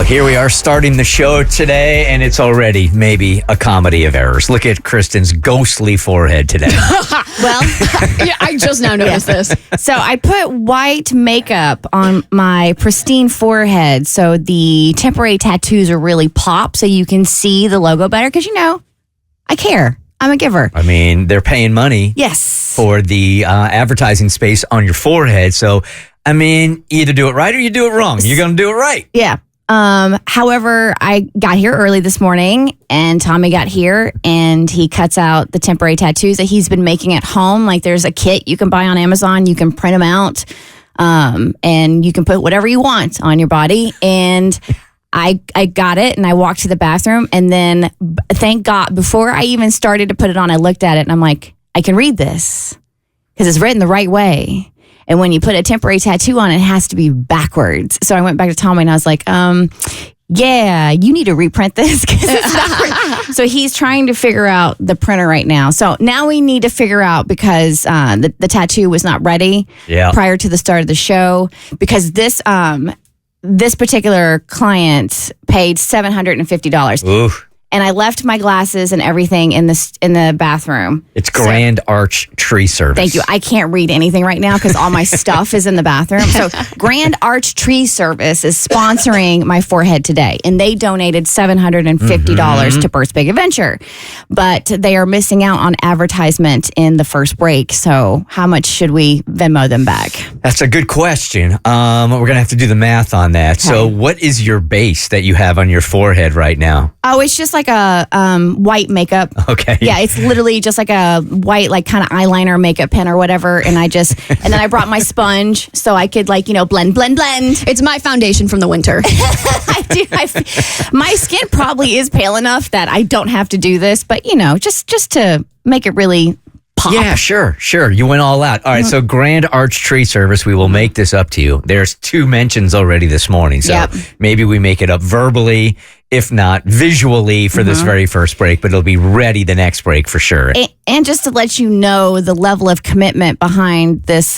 Here we are starting the show today, and it's already maybe a comedy of errors. Look at Kristin's ghostly forehead today. Well, Yeah, I just now noticed this. so I put white makeup on my pristine forehead so the temporary tattoos are really pop so you can see the logo better because, I care. I'm a giver. I mean, they're paying money Yes. for the advertising space on your forehead. So, I mean, either do it right or you do it wrong. You're going to do it right. Yeah. However, I got here early this morning and Tommy got here and he cuts out the temporary tattoos that he's been making at home. Like there's a kit you can buy on Amazon. You can print them out. And you can put whatever you want on your body. And I got it and I walked to the bathroom and then thank God before I even started to put it on, I looked at it and I'm like, I can read this because it's written the right way. And when you put a temporary tattoo on, it has to be backwards. So I went back to Tommy and I was like, yeah, you need to reprint this. 'Cause it's not right. So he's trying to figure out the printer right now. So now we need to figure out because the tattoo was not ready prior to the start of the show because this particular client paid $750. Ooh. And I left my glasses and everything in the bathroom. It's Grand Arch Tree Service. Thank you. I can't read anything right now because all my stuff is in the bathroom. So Grand Arch Tree Service is sponsoring my forehead today. And they donated $750 to Bert's Big Adventure. But they are missing out on advertisement in the first break. So how much should we Venmo them back? That's a good question. We're going to have to do the math on that. Okay. So what is your base that you have on your forehead right now? Oh, it's just like a white makeup. Okay. Yeah, it's literally just like a white, like kind of eyeliner makeup pen or whatever. And and then I brought my sponge so I could blend. It's my foundation from the winter. I do. My skin probably is pale enough that I don't have to do this, but just to make it really pop. Yeah, sure. You went all out. All right, so Grand Arch Tree Service, we will make this up to you. There's 2 mentions already this morning, so maybe we make it up verbally, if not visually for this very first break, but it'll be ready the next break for sure. And just to let you know the level of commitment behind this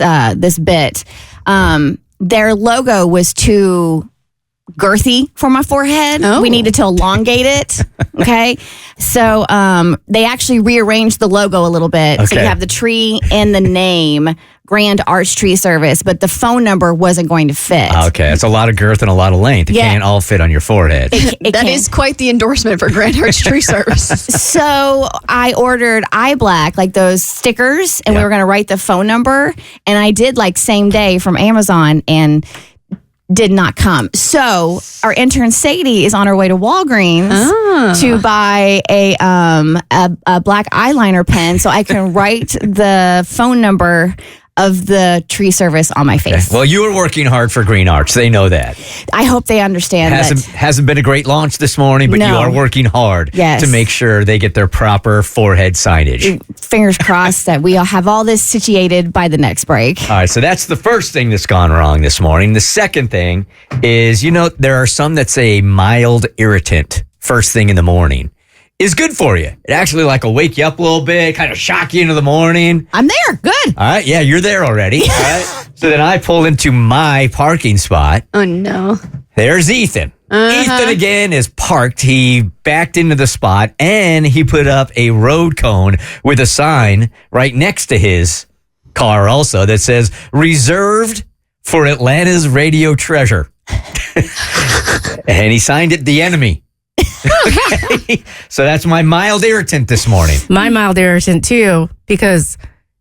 bit, their logo was too girthy for my forehead. We needed to elongate it. Okay. So they actually rearranged the logo a little bit. Okay. So you have the tree and the name, Grand Arch Tree Service, but the phone number wasn't going to fit. Okay. It's a lot of girth and a lot of length. It can't all fit on your forehead. That is quite the endorsement for Grand Arch Tree Service. So I ordered eye black, like those stickers, and we were going to write the phone number. And I did same day from Amazon and did not come. So our intern Sadie is on her way to Walgreens to buy a black eyeliner pen so I can write the phone number of the tree service on my face. Okay. Well, you were working hard for Green Arch. They know that. I hope they understand that. Hasn't been a great launch this morning, but you are working hard to make sure they get their proper forehead signage. Fingers crossed that we'll have all this situated by the next break. All right, so that's the first thing that's gone wrong this morning. The second thing is, there are some that say mild irritant first thing in the morning is good for you. It actually will wake you up a little bit, kind of shock you into the morning. I'm there. Good. All right. Yeah, you're there already. All right. So then I pull into my parking spot. Oh, no. There's Ethan. Ethan again is parked. He backed into the spot and he put up a road cone with a sign right next to his car also that says reserved for Atlanta's radio treasure. And he signed it The Enemy. Okay. So that's my mild irritant this morning. My mild irritant too, because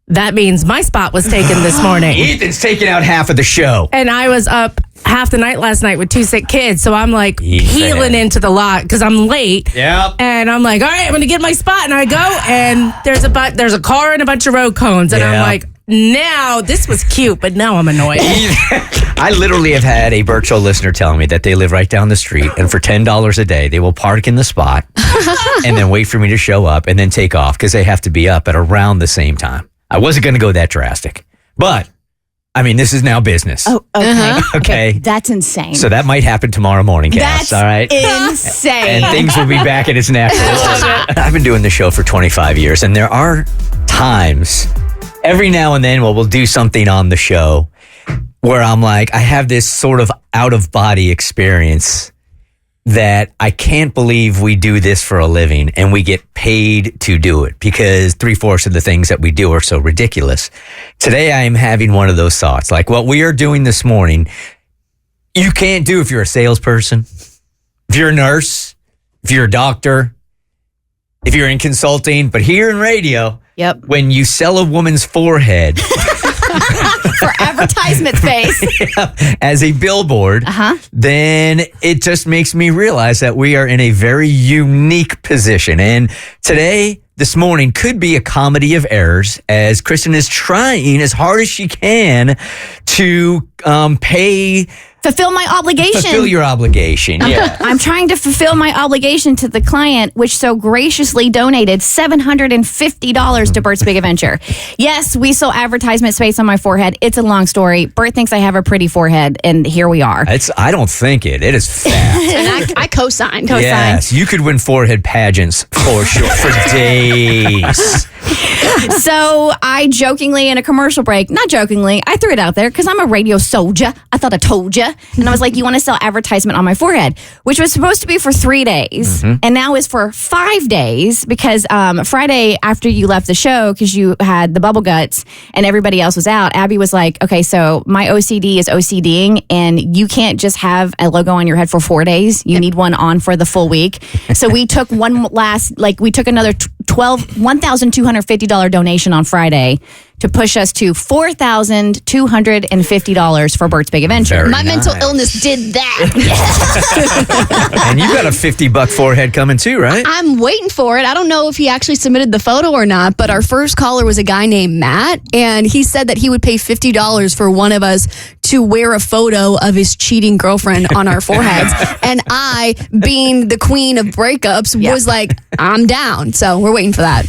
that means my spot was taken this morning. Ethan's taking out half of the show. And I was up half the night last night with 2 sick kids. So I'm heeling into the lot because I'm late. Yep. And I'm like, all right, I'm going to get my spot. And I go and there's a car and a bunch of road cones. And I'm like, now this was cute, but now I'm annoyed. I literally have had a Bert Show listener tell me that they live right down the street and for $10 a day, they will park in the spot and then wait for me to show up and then take off because they have to be up at around the same time. I wasn't going to go that drastic, but this is now business. Oh, okay. Okay. That's insane. So that might happen tomorrow morning, Cass. That's all right? insane. And things will be back at its natural. I've been doing this show for 25 years, and there are times, every now and then, we'll do something on the show where I'm like, I have this sort of out-of-body experience that I can't believe we do this for a living and we get paid to do it because 3/4 of the things that we do are so ridiculous. Today, I am having one of those thoughts. Like what we are doing this morning, you can't do if you're a salesperson, if you're a nurse, if you're a doctor, if you're in consulting, but here in radio, when you sell a woman's forehead for advertisement space as a billboard, then it just makes me realize that we are in a very unique position. And today, this morning, could be a comedy of errors as Kristin is trying as hard as she can to fulfill my obligation. Fulfill your obligation, yeah. I'm trying to fulfill my obligation to the client, which so graciously donated $750 to Bert's Big Adventure. Yes, we sell advertisement space on my forehead. It's a long story. Bert thinks I have a pretty forehead, and here we are. I don't think it. It is fat. And I co-sign. Yes, you could win forehead pageants for sure for days. So I jokingly in a commercial break, not jokingly, I threw it out there because I'm a radio soldier. I thought I told you. And I was like, you want to sell advertisement on my forehead, which was supposed to be for 3 days and now is for 5 days because Friday after you left the show, because you had the bubble guts and everybody else was out, Abby was like, okay, so my OCD is OCDing and you can't just have a logo on your head for 4 days. You need one on for the full week. So we took another $1,250 donation on Friday to push us to $4,250 for Bert's Big Adventure. My mental illness did that. And you got a $50 forehead coming too, right? I'm waiting for it. I don't know if he actually submitted the photo or not, but our first caller was a guy named Matt, and he said that he would pay $50 for one of us to wear a photo of his cheating girlfriend on our foreheads. And I, being the queen of breakups, was like, I'm down. So we're waiting for that.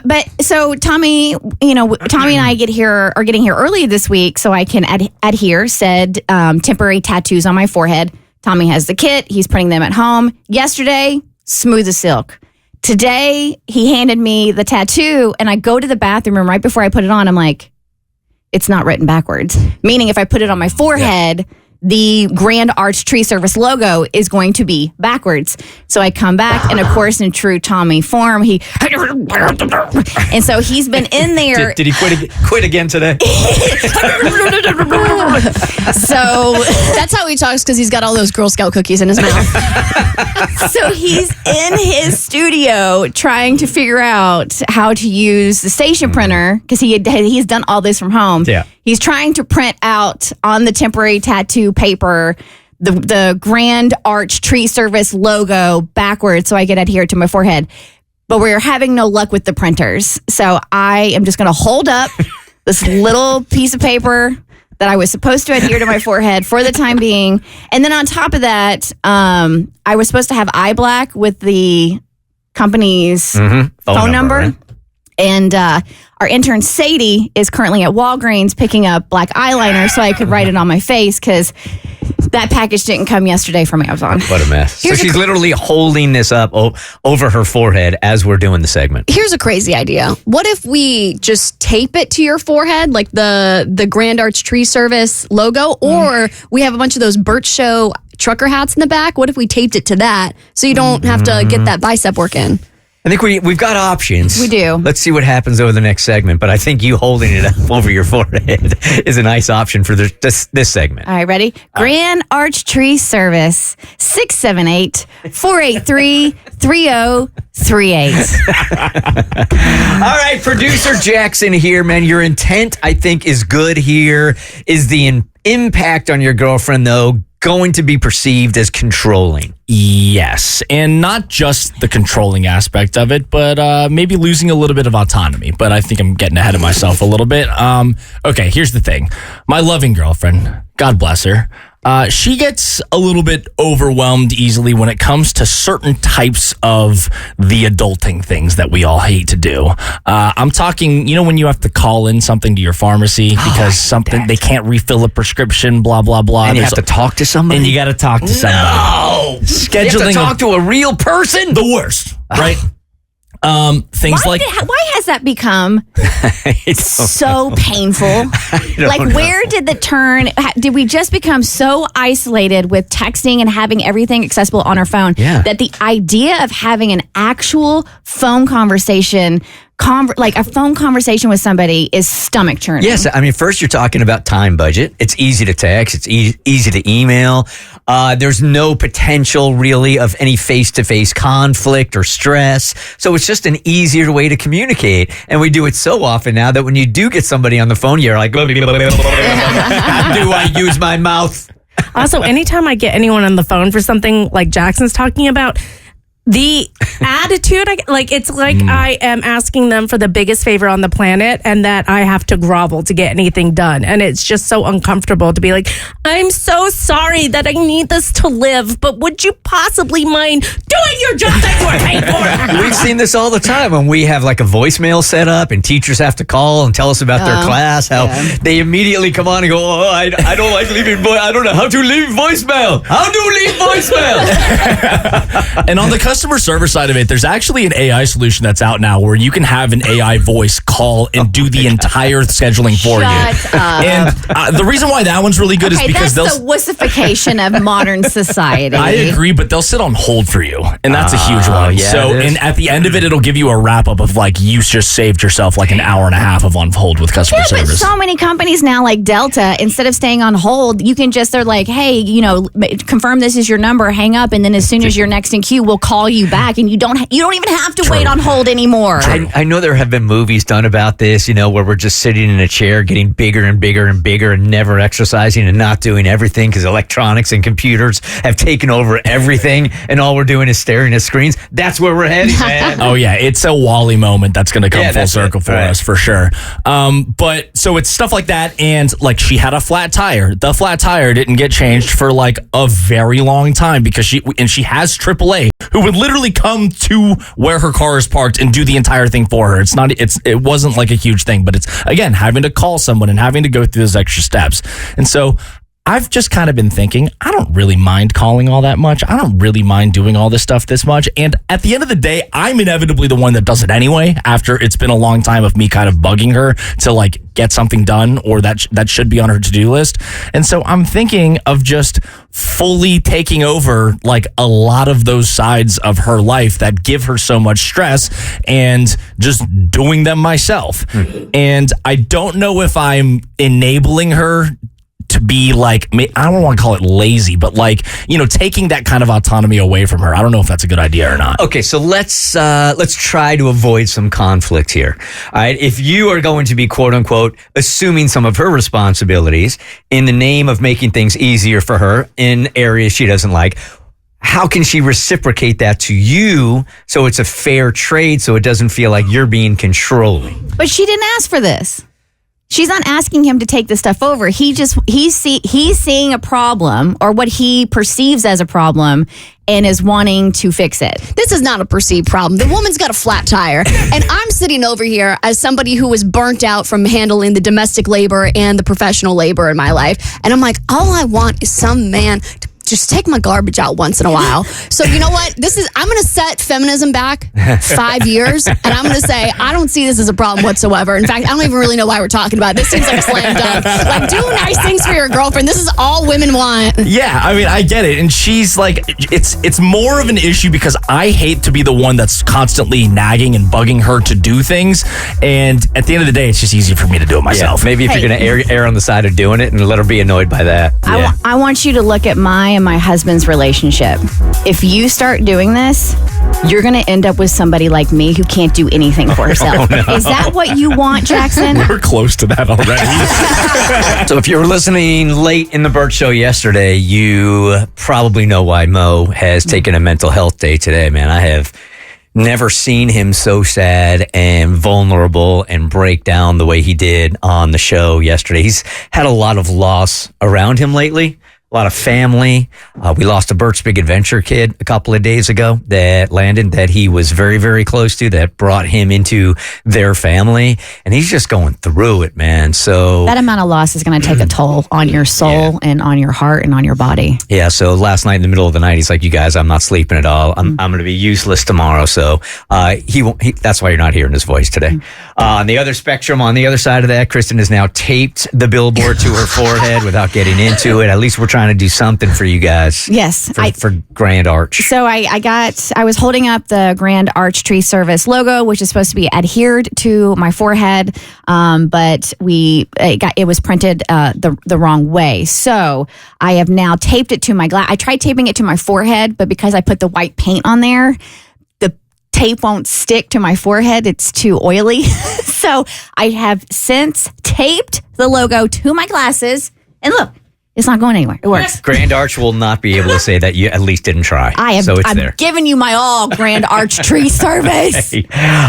But so Tommy and I are getting here early this week so I can adhere said temporary tattoos on my forehead. Tommy has the kit. He's printing them at home. Yesterday, smooth as silk. Today, he handed me the tattoo and I go to the bathroom and right before I put it on, I'm like, it's not written backwards. Meaning if I put it on my forehead, the Grand Arch Tree Service logo is going to be backwards. So I come back, and of course, in true Tommy form, and so he's been in there. Did he quit again today? So that's how he talks because he's got all those Girl Scout cookies in his mouth. So he's in his studio trying to figure out how to use the station printer because he's done all this from home. Yeah. He's trying to print out on the temporary tattoo paper the Grand Arch Tree Service logo backwards so I can adhere to my forehead. But we're having no luck with the printers. So I am just going to hold up this little piece of paper that I was supposed to adhere to my forehead for the time being. And then on top of that, I was supposed to have eye black with the company's phone number. Right? And our intern Sadie is currently at Walgreens picking up black eyeliner so I could write it on my face because that package didn't come yesterday from Amazon. What a mess. So she's literally holding this up over her forehead as we're doing the segment. Here's a crazy idea. What if we just tape it to your forehead, like the Grand Arch Tree Service logo, or we have a bunch of those Bert Show trucker hats in the back? What if we taped it to that so you don't have to get that bicep work in? I think we've got options. We do. Let's see what happens over the next segment. But I think you holding it up over your forehead is a nice option for this segment. All right, ready? Grand Arch Tree Service, 678-483-3038. All right, producer Jackson here, man. Your intent, I think, is good here. Is the impact on your girlfriend, though, going to be perceived as controlling? Yes, and not just the controlling aspect of it, but maybe losing a little bit of autonomy. But I think I'm getting ahead of myself a little bit. Okay, here's the thing. My loving girlfriend, God bless her, she gets a little bit overwhelmed easily when it comes to certain types of the adulting things that we all hate to do. I'm talking, when you have to call in something to your pharmacy because they can't refill a prescription, blah, blah, blah. And you have to talk to somebody? And you got to talk to somebody. No! Scheduling you have to talk to a real person? The worst, right? Things Why has that become so painful? Like, where did the turn? Did we just become so isolated with texting and having everything accessible on our phone that the idea of having an actual phone conversation, like a phone conversation with somebody, is stomach churning? Yes, I mean, first you're talking about time budget. It's easy to text. It's easy to email. There's no potential really of any face-to-face conflict or stress. So it's just an easier way to communicate. And we do it so often now that when you do get somebody on the phone, you're like, how do I use my mouth? Also, anytime I get anyone on the phone for something like Jackson's talking about, the attitude, it's like I am asking them for the biggest favor on the planet and that I have to grovel to get anything done. And it's just so uncomfortable to be like, I'm so sorry that I need this to live, but would you possibly mind doing your job that you are paid for? We've seen this all the time when we have like a voicemail set up and teachers have to call and tell us about their class, how they immediately come on and go, I don't like leaving I don't know how to leave voicemail. How do you leave voicemail? And on the customer service side of it, there's actually an AI solution that's out now where you can have an AI voice call and do the entire scheduling for you. And the reason why that one's really good is because that's the wussification of modern society. I agree, but they'll sit on hold for you, and that's a huge one. Yeah, so, and at the end of it, it'll give you a wrap up of like you just saved yourself like an hour and a half of on hold with customer service. But so many companies now, like Delta, instead of staying on hold, you can just, they're like, hey, confirm this is your number, hang up, and then as soon as you're next in queue, we'll call you back, and you don't even have to wait on hold anymore. I know there have been movies done about this, where we're just sitting in a chair getting bigger and bigger and bigger and never exercising and not doing everything because electronics and computers have taken over everything and all we're doing is staring at screens. That's where we're heading, man. Oh yeah, it's a Wall-E moment that's going to come full circle for us for sure. But so it's stuff like that, and like she had a flat tire. The flat tire didn't get changed for like a very long time because she has AAA who would literally come to where her car is parked and do the entire thing for her. It wasn't like a huge thing, but it's again having to call someone and having to go through those extra steps. And so I've just kind of been thinking, I don't really mind calling all that much. I don't really mind doing all this stuff this much. And at the end of the day, I'm inevitably the one that does it anyway, after it's been a long time of me kind of bugging her to like get something done or that should be on her to-do list. And so I'm thinking of just fully taking over like a lot of those sides of her life that give her so much stress and just doing them myself. And I don't know if I'm enabling her to be like, I don't want to call it lazy, but like, taking that kind of autonomy away from her. I don't know if that's a good idea or not. Okay, so let's try to avoid some conflict here. All right, if you are going to be quote unquote assuming some of her responsibilities in the name of making things easier for her in areas she doesn't like, how can she reciprocate that to you so it's a fair trade, so it doesn't feel like you're being controlling? But she didn't ask for this. She's not asking him to take this stuff over. He's seeing a problem or what he perceives as a problem and is wanting to fix it. This is not a perceived problem. The woman's got a flat tire. And I'm sitting over here as somebody who was burnt out from handling the domestic labor and the professional labor in my life. And I'm like, all I want is some man to just take my garbage out once in a while. So you know what? I'm going to set feminism back 5 years, and I'm going to say, I don't see this as a problem whatsoever. In fact, I don't even really know why we're talking about it. This seems like a slam dunk. Like, do nice things for your girlfriend. This is all women want. Yeah, I mean, I get it. And she's like, it's more of an issue because I hate to be the one that's constantly nagging and bugging her to do things. And at the end of the day, it's just easier for me to do it myself. Yeah, maybe if you're going to err on the side of doing it and let her be annoyed by that. Yeah. I want you to look at my and my husband's relationship. If you start doing this, you're going to end up with somebody like me who can't do anything for herself. Oh, no. Is that what you want, Jackson? We're close to that already. So if you were listening late in the Bert Show yesterday, you probably know why Mo has taken a mental health day today, man. I have never seen him so sad and vulnerable and break down the way he did on the show yesterday. He's had a lot of loss around him lately. lot of family. We lost a Bert's Big Adventure kid a couple of days ago that Landon, that he was very, very close to, that brought him into their family. And he's just going through it, man. So That amount of loss is going to take a toll on your soul and on your heart and on your body. yeah, so last night in the middle of the night, he's like, you guys, I'm not sleeping at all. I'm going to be useless tomorrow. So he won't. That's why you're not hearing his voice today. On the other spectrum, on the other side of that, Kristin has now taped the billboard to her forehead without getting into it. At least we're trying to do something for you guys. Yes. For Grand Arch. So I was holding up the Grand Arch Tree Service logo, which is supposed to be adhered to my forehead, but it was printed the wrong way. So I have now taped it to my glass. I tried taping it to my forehead, but because I put the white paint on there, the tape won't stick to my forehead. It's too oily. So I have since taped the logo to my glasses, and look, it's not going anywhere. It works. Grand Arch will not be able to say that you at least didn't try. So it's I'm there. giving you my all, Grand Arch Tree Service. All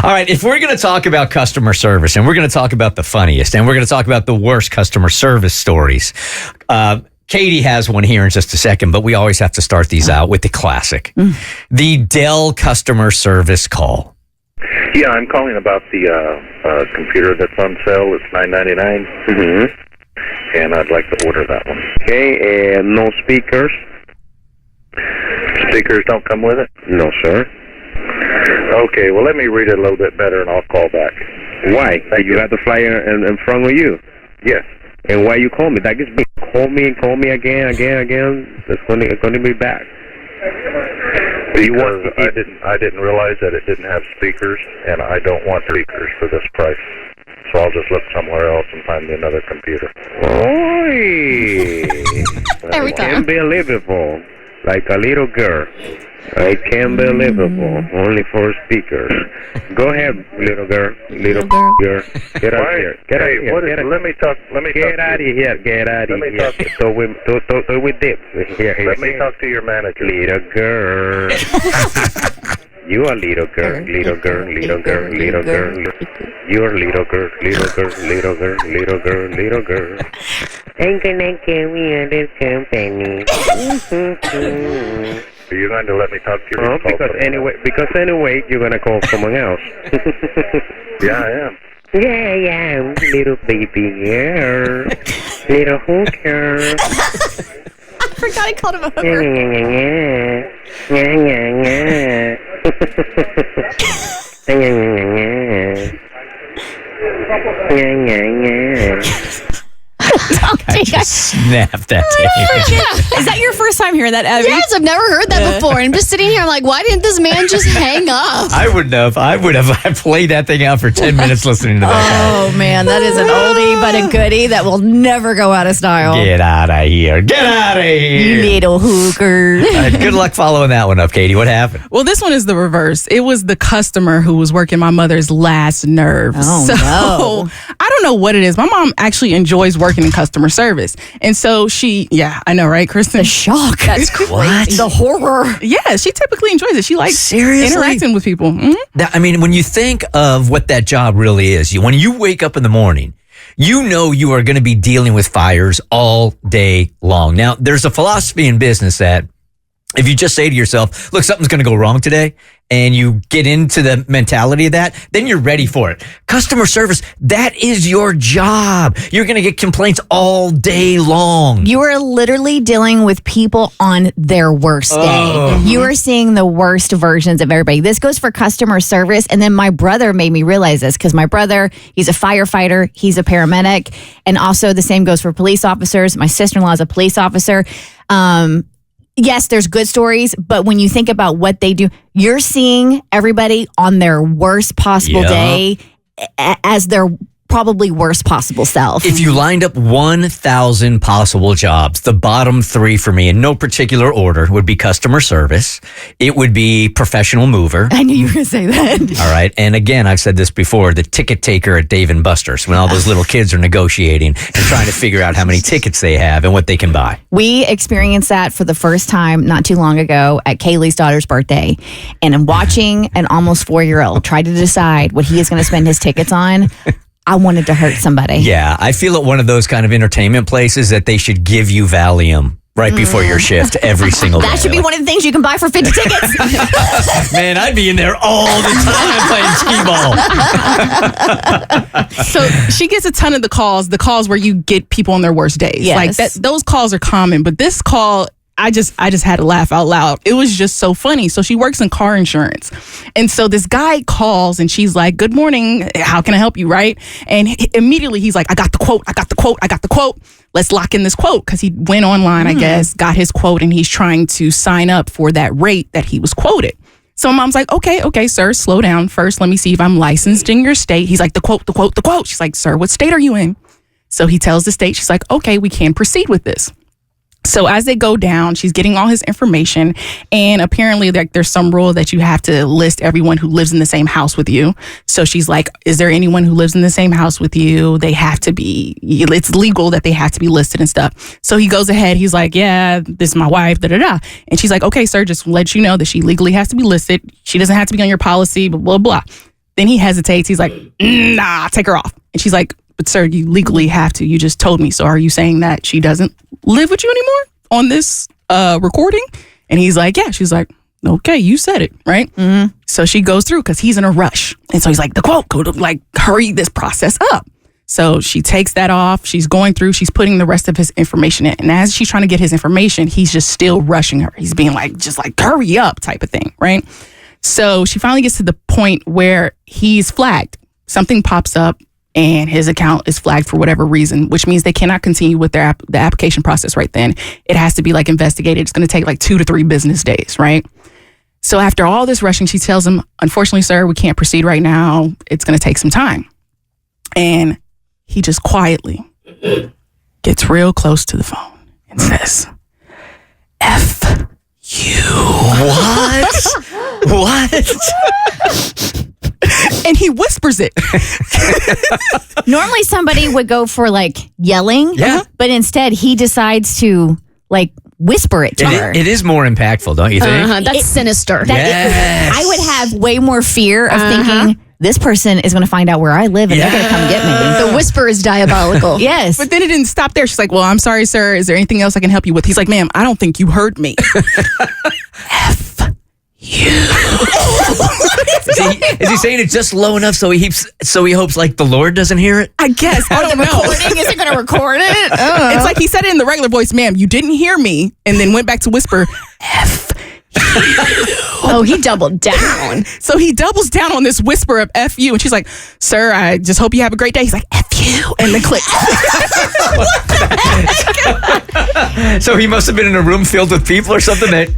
right, if we're going to talk about customer service, and we're going to talk about the funniest, and we're going to talk about the worst customer service stories, Katie has one here in just a second, but we always have to start these out with the classic. The Dell customer service call. Yeah, I'm calling about the computer that's on sale. It's $9.99. Mm-hmm. And I'd like to order that one. Okay, no speakers? Speakers don't come with it? No, sir. Okay, well, let me read it a little bit better and I'll call back. Why? You got the flyer in front of you? Yes. And why you call me? That gets me. Call me again. It's going to be back. Because I didn't realize that it didn't have speakers, and I don't want speakers for this price. So I'll just look somewhere else and find me another computer. Oi! Every time. Unbelievable. Like a little girl. I can't believable. Only for speakers. Go ahead, little girl. Little girl. Get out of here. Get out of here. Let me talk. Get out of here. Get out of here. So we dip. Let me talk to your manager. Little girl. You are little girl. Little girl. Little girl. Little girl. You're little girl. Little girl. Little girl. Little girl. Little girl. I'm gonna carry on this company. Are you going to let me talk to your because anyway, you're gonna call someone else. Yeah, I am. Yeah, little baby girl, little hooker. I forgot I called him a hooker. I just snapped that to you. Is that your first time hearing that, Abby? Yes, I've never heard that before. And I'm just sitting here, I'm like, why didn't this man just hang up? I would have. I played that thing out for 10 minutes listening to that. Oh, man, that is an oldie but a goodie that will never go out of style. Get out of here. Get out of here. Little hooker. Good luck following that one up, Katie. What happened? Well, this one is the reverse. It was the customer who was working my mother's last nerve. Oh, no. I don't know what it is. My mom actually enjoys working in customer service. And so I know, right, Kristin? The shock. That's crazy. The horror. Yeah, she typically enjoys it. She likes Seriously? interacting with people. Mm-hmm. I mean, when you think of what that job really is, when you wake up in the morning, you know you are going to be dealing with fires all day long. Now, there's a philosophy in business that if you just say to yourself, look, something's going to go wrong today, and you get into the mentality of that, then you're ready for it. Customer service, that is your job. You're going to get complaints all day long. You are literally dealing with people on their worst day. You are seeing the worst versions of everybody. This goes for customer service. And then my brother made me realize this because my brother, he's a firefighter, he's a paramedic. And also the same goes for police officers. My sister-in-law is a police officer. Yes, there's good stories, but when you think about what they do, you're seeing everybody on their worst possible day as their probably worst possible self. If you lined up 1,000 possible jobs, the bottom three for me in no particular order would be customer service. It would be professional mover. I knew you were going to say that. All right. And again, I've said this before, the ticket taker at Dave & Buster's when all those little kids are negotiating and trying to figure out how many tickets they have and what they can buy. We experienced that for the first time not too long ago at Kaylee's daughter's birthday. And I'm watching an almost 4-year-old try to decide what he is going to spend his tickets on. I wanted to hurt somebody. Yeah, I feel at one of those kind of entertainment places that they should give you Valium right before your shift every single day. That should be one of the things you can buy for 50 tickets. Man, I'd be in there all the time playing t-ball. So she gets a ton of the calls where you get people on their worst days. Yes. Like those calls are common, but this call, I just had to laugh out loud. It was just so funny. So she works in car insurance. And so this guy calls and she's like, "Good morning. How can I help you?" Right? And immediately he's like, I got the quote. Let's lock in this quote. Because he went online, I guess, got his quote, and he's trying to sign up for that rate that he was quoted. So mom's like, okay, sir, slow down. First, let me see if I'm licensed in your state. He's like, the quote. She's like, "Sir, what state are you in?" So he tells the state. She's like, "Okay, we can proceed with this." So as they go down, she's getting all his information, and apparently there's some rule that you have to list everyone who lives in the same house with you. So she's like, "Is there anyone who lives in the same house with you? They have to be, it's legal that they have to be listed and stuff." So he goes ahead. He's like, "Yeah, this is my wife, da-da-da." And she's like, "Okay, sir, just let you know that she legally has to be listed. She doesn't have to be on your policy, blah, blah, blah." Then he hesitates. He's like, "Nah, take her off." And she's like, "But sir, you legally have to. You just told me. So are you saying that she doesn't live with you anymore on this recording?" And he's like, "Yeah." She's like, "Okay, you said it, right?" Mm-hmm. So she goes through because he's in a rush. And so he's like, "The quote, go to like hurry this process up." So she takes that off. She's going through, she's putting the rest of his information in. And as she's trying to get his information, he's just still rushing her. He's being like, just like, hurry up type of thing, right? So she finally gets to the point where he's flagged. Something pops up and his account is flagged for whatever reason, which means they cannot continue with the application process right then. It has to be like investigated. It's going to take like 2 to 3 business days, right? So after all this rushing, she tells him, "Unfortunately, sir, we can't proceed right now. It's going to take some time." And he just quietly gets real close to the phone and says, "F you." What? And he whispers it. Normally somebody would go for like yelling, Yeah. but instead he decides to like whisper it to her. It is more impactful, don't you think? That's sinister. That I would have way more fear of thinking this person is going to find out where I live and they're going to come get me. The whisper is diabolical. Yes. But then it didn't stop there. She's like, "Well, I'm sorry, sir. Is there anything else I can help you with?" He's like, "Ma'am, I don't think you heard me." F you. Is he saying it just low enough so he hopes like the Lord doesn't hear it? I guess. I don't know. Recording? Is it going to record it? It's like he said it in the regular voice, "Ma'am, you didn't hear me," and then went back to whisper, "F you." Oh, he doubled down. So he doubles down on this whisper of "F you," and she's like, "Sir, I just hope you have a great day." He's like, "F you," and then click. So he must have been in a room filled with people or something that...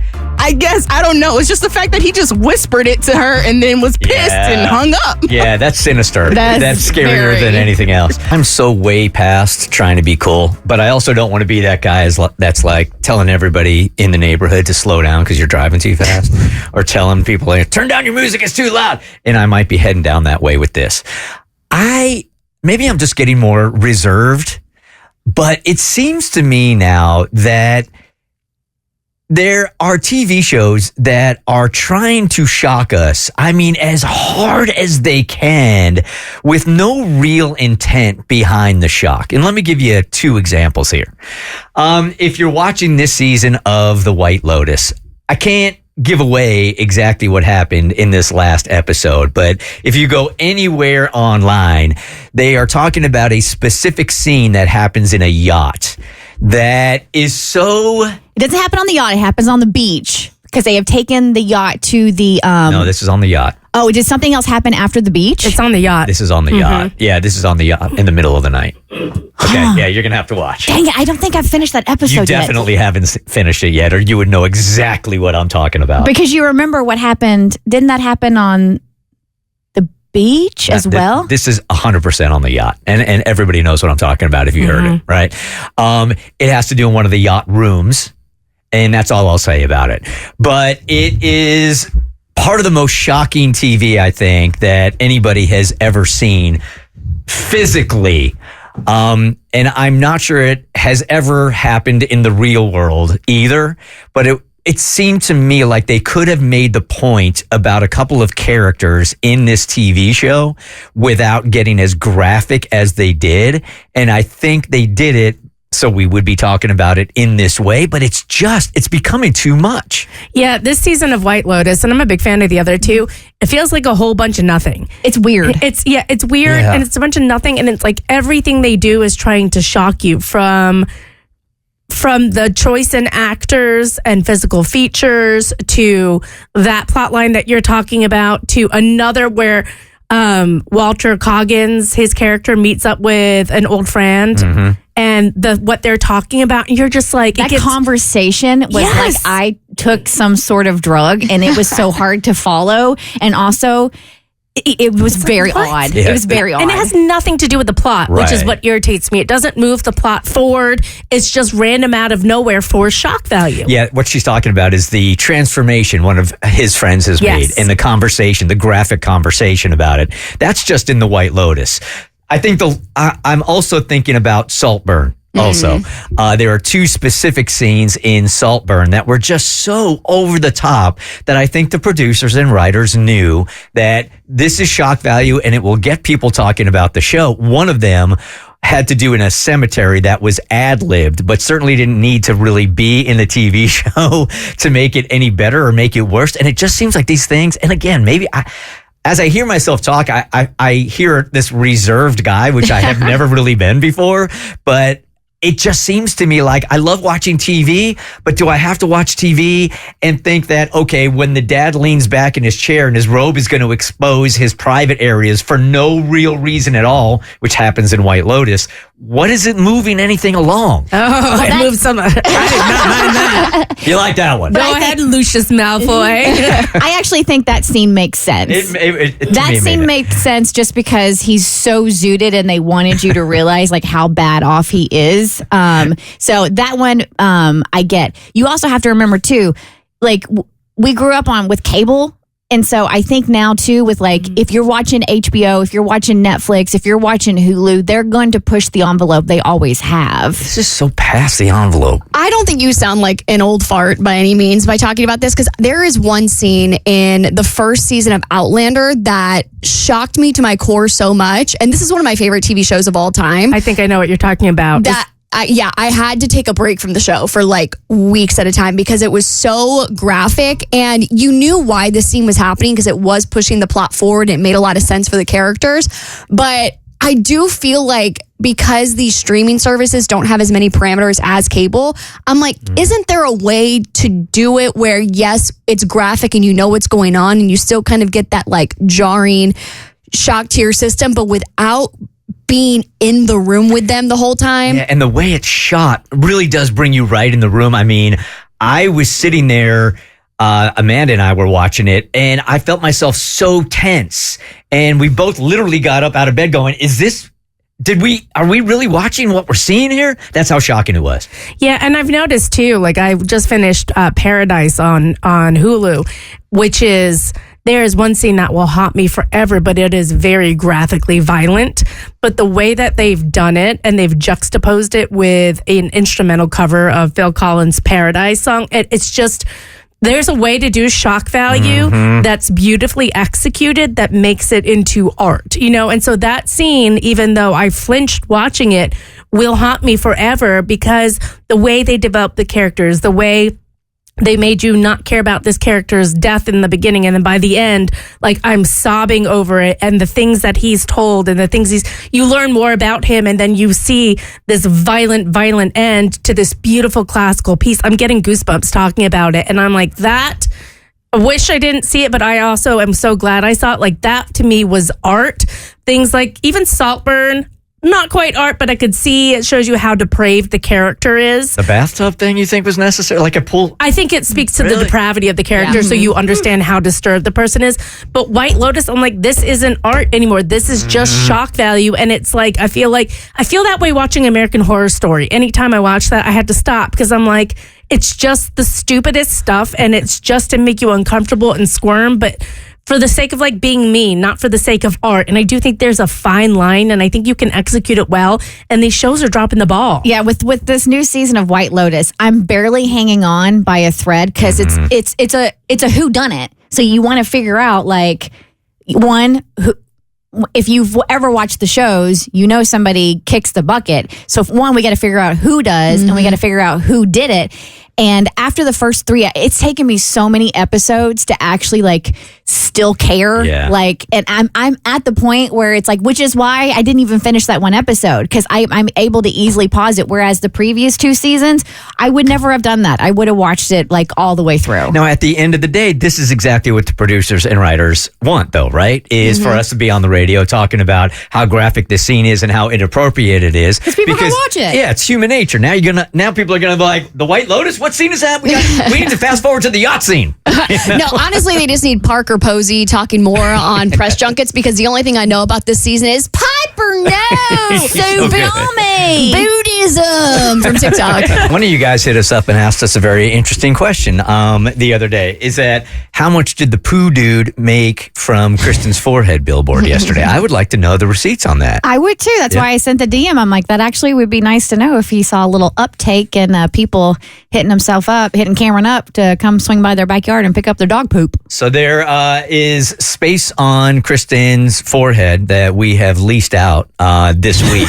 I guess. I don't know. It's just the fact that he just whispered it to her and then was pissed and hung up. Yeah, that's sinister. That's scarier than anything else. I'm so way past trying to be cool, but I also don't want to be that guy that's like telling everybody in the neighborhood to slow down because you're driving too fast, or telling people, like, "Turn down your music, it's too loud." And I might be heading down that way with this. Maybe I'm just getting more reserved, but it seems to me now that there are TV shows that are trying to shock us. I mean, as hard as they can, with no real intent behind the shock. And let me give you 2 examples here. If you're watching this season of The White Lotus, I can't give away exactly what happened in this last episode, but if you go anywhere online, they are talking about a specific scene that happens in a yacht that is so... It doesn't happen on the yacht. It happens on the beach because they have taken the yacht to the... No, this is on the yacht. Oh, did something else happen after the beach? It's on the yacht. This is on the yacht. Yeah, this is on the yacht in the middle of the night. Okay, yeah, you're going to have to watch. Dang it, I don't think I've finished that episode You yet. definitely haven't finished it yet, or you would know exactly what I'm talking about. Because you remember what happened. Didn't that happen on the beach as well? This is 100% on the yacht, and everybody knows what I'm talking about if you heard it, right? It has to do in one of the yacht rooms, and that's all I'll say about it. But it is part of the most shocking TV, I think, that anybody has ever seen physically. And I'm not sure it has ever happened in the real world either, but it seemed to me like they could have made the point about a couple of characters in this TV show without getting as graphic as they did. And I think they did it So we would be talking about it in this way, but it's becoming too much. Yeah, this season of White Lotus, and I'm a big fan of the other two, it feels like a whole bunch of nothing. It's weird. It's weird, and it's a bunch of nothing, and it's like everything they do is trying to shock you from the choice in actors and physical features to that plot line that you're talking about to another where Walter Coggins, his character, meets up with an old friend and what they're talking about, and you're just like, that conversation was like I took some sort of drug and it was so hard to follow, and also it was very odd. Yeah. It was very odd. And it has nothing to do with the plot, which is what irritates me. It doesn't move the plot forward. It's just random out of nowhere for shock value. Yeah, what she's talking about is the transformation one of his friends has made, and the conversation, the graphic conversation about it. That's just in the White Lotus. I think I'm also thinking about Saltburn. Also, there are two specific scenes in Saltburn that were just so over the top that I think the producers and writers knew that this is shock value and it will get people talking about the show. One of them had to do in a cemetery that was ad-libbed, but certainly didn't need to really be in the TV show to make it any better or make it worse. And it just seems like these things, and again, maybe as I hear myself talk, I hear this reserved guy, which I have never really been before, but it just seems to me like I love watching TV, but do I have to watch TV and think that, okay, when the dad leans back in his chair and his robe is going to expose his private areas for no real reason at all, which happens in White Lotus, what is it moving anything along? Oh, it moves some. I did not mind that. You like that one? Go ahead, Lucius Malfoy. I actually think that scene makes sense. That scene makes sense just because he's so zooted and they wanted you to realize like how bad off he is. So that one, I get. You also have to remember too, like we grew up with cable. And so I think now too with like, if you're watching HBO, if you're watching Netflix, if you're watching Hulu, they're going to push the envelope. They always have. It's just so past the envelope. I don't think you sound like an old fart by any means by talking about this, because there is one scene in the first season of Outlander that shocked me to my core so much. And this is one of my favorite TV shows of all time. I think I know what you're talking about. I had to take a break from the show for like weeks at a time because it was so graphic, and you knew why this scene was happening because it was pushing the plot forward. It made a lot of sense for the characters. But I do feel like because these streaming services don't have as many parameters as cable, I'm like, isn't there a way to do it where, yes, it's graphic and you know what's going on and you still kind of get that like jarring shock to your system, but without being in the room with them the whole time? Yeah, and the way it's shot really does bring you right in the room. I mean, I was sitting there, Amanda and I were watching it, and I felt myself so tense. And we both literally got up out of bed going, are we really watching what we're seeing here? That's how shocking it was. Yeah, and I've noticed too, like I just finished Paradise on Hulu, which is... There is one scene that will haunt me forever, but it is very graphically violent. But the way that they've done it, and they've juxtaposed it with an instrumental cover of Phil Collins' Paradise song, it's just, there's a way to do shock value that's beautifully executed that makes it into art, you know? And so that scene, even though I flinched watching it, will haunt me forever because the way they developed the characters, the way they made you not care about this character's death in the beginning, and then by the end, like I'm sobbing over it, and the things that he's told and the things you learn more about him, and then you see this violent end to this beautiful classical piece. I'm getting goosebumps talking about it, and I'm like, that, I wish I didn't see it, but I also am so glad I saw it. Like that to me was art. Things like even Saltburn, not quite art, but I could see it shows you how depraved the character is. The bathtub thing you think was necessary? Like a pool? I think it speaks to the depravity of the character, so you understand how disturbed the person is. But White Lotus, I'm like, this isn't art anymore. This is just shock value. And it's like I feel that way watching American Horror Story. Anytime I watch that, I had to stop because I'm like, it's just the stupidest stuff, and it's just to make you uncomfortable and squirm, but for the sake of like being mean, not for the sake of art. And I do think there's a fine line, and I think you can execute it well. And these shows are dropping the ball. Yeah, with this new season of White Lotus, I'm barely hanging on by a thread because it's a whodunit. So you want to figure out like one if you've ever watched the shows, you know somebody kicks the bucket. So one, we got to figure out who does, and we got to figure out who did it. And after the first 3, it's taken me so many episodes to actually like still care. Yeah. Like, and I'm at the point where it's like, which is why I didn't even finish that one episode, because I'm able to easily pause it. Whereas the previous 2 seasons, I would never have done that. I would have watched it like all the way through. Now, at the end of the day, this is exactly what the producers and writers want, though, right? Is for us to be on the radio talking about how graphic this scene is and how inappropriate it is. Because people don't watch it. Yeah, it's human nature. Now people are gonna be like, the White Lotus. What scene is that? We need to fast forward to the yacht scene. No, honestly, they just need Parker Posey talking more on press junkets, because the only thing I know about this season is Piper, no! So balmy! Buddhism from TikTok. One of you guys hit us up and asked us a very interesting question the other day. Is that how much did the poo dude make from Kristin's forehead billboard yesterday? I would like to know the receipts on that. I would too. That's why I sent the DM. I'm like, that actually would be nice to know if he saw a little uptake and people hitting Cameron up to come swing by their backyard and pick up their dog poop. So there is space on Kristin's forehead that we have leased out this week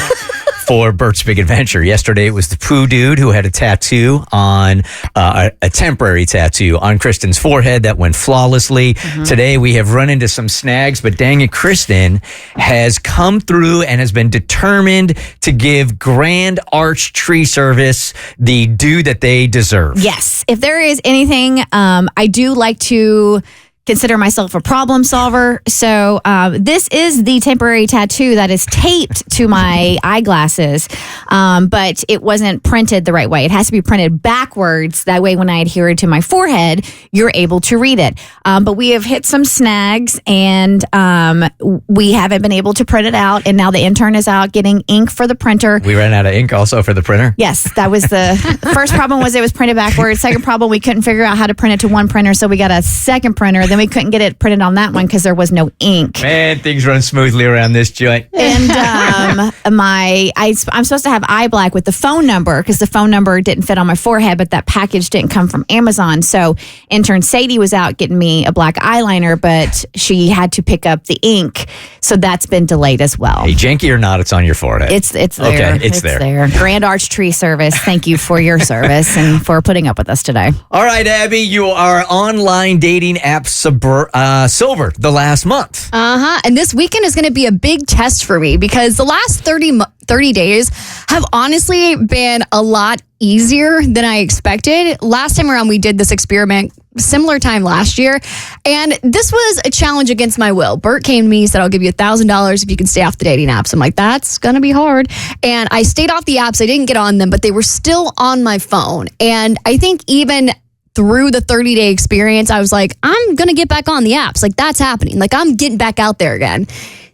for Bert's Big Adventure. Yesterday it was the poo dude who had a tattoo on a temporary tattoo on Kristin's forehead that went flawlessly. Today we have run into some snags, but dang it, Kristin has come through and has been determined to give Grand Arch Tree Service the due that they deserve. Yes. If there is anything, I do like to consider myself a problem solver. So this is the temporary tattoo that is taped to my eyeglasses, but it wasn't printed the right way. It has to be printed backwards. That way, when I adhere it to my forehead, you're able to read it. But we have hit some snags, and we haven't been able to print it out. And now the intern is out getting ink for the printer. We ran out of ink also for the printer. Yes, that was the first problem. Was it was printed backwards. Second problem, we couldn't figure out how to print it to one printer, so we got a second printer. Then we couldn't get it printed on that one because there was no ink. Man, things run smoothly around this joint. And I'm supposed to have eye black with the phone number, because the phone number didn't fit on my forehead, but that package didn't come from Amazon. So intern Sadie was out getting me a black eyeliner, but she had to pick up the ink, so that's been delayed as well. Hey, janky or not, it's on your forehead. It's there. Okay, it's there. Grand Arch Tree Service, thank you for your service and for putting up with us today. All right, Abby, you are online dating app silver the last month. And this weekend is going to be a big test for me, because the last 30 days have honestly been a lot easier than I expected. Last time around, we did this experiment similar time last year, and this was a challenge against my will. Bert came to me, said, I'll give you $1,000 if you can stay off the dating apps. I'm like, that's gonna be hard. And I stayed off the apps. I didn't get on them, but they were still on my phone. And I think even through the 30-day experience, I was like, I'm gonna get back on the apps. Like, that's happening. Like, I'm getting back out there again.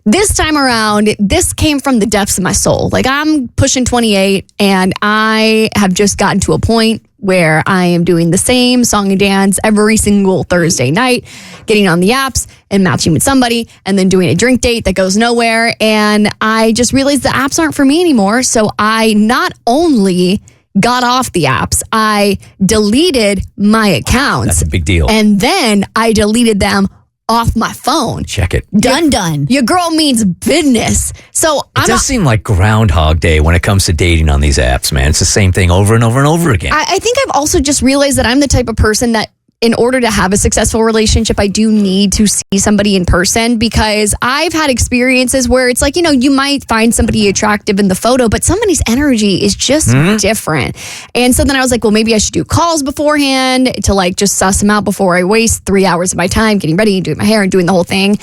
This time around, this came from the depths of my soul. Like, I'm pushing 28, and I have just gotten to a point where I am doing the same song and dance every single Thursday night, getting on the apps and matching with somebody, and then doing a drink date that goes nowhere. And I just realized the apps aren't for me anymore. So I not only got off the apps, I deleted my accounts. That's a big deal. And then I deleted them off my phone. Check it. Done. Your girl means business. So It does seem like Groundhog Day when it comes to dating on these apps, man. It's the same thing over and over and over again. I think I've also just realized that I'm the type of person that, in order to have a successful relationship, I do need to see somebody in person, because I've had experiences where it's like, you might find somebody attractive in the photo, but somebody's energy is just different. And so then I was like, well, maybe I should do calls beforehand to like just suss them out before I waste 3 hours of my time getting ready and doing my hair and doing the whole thing.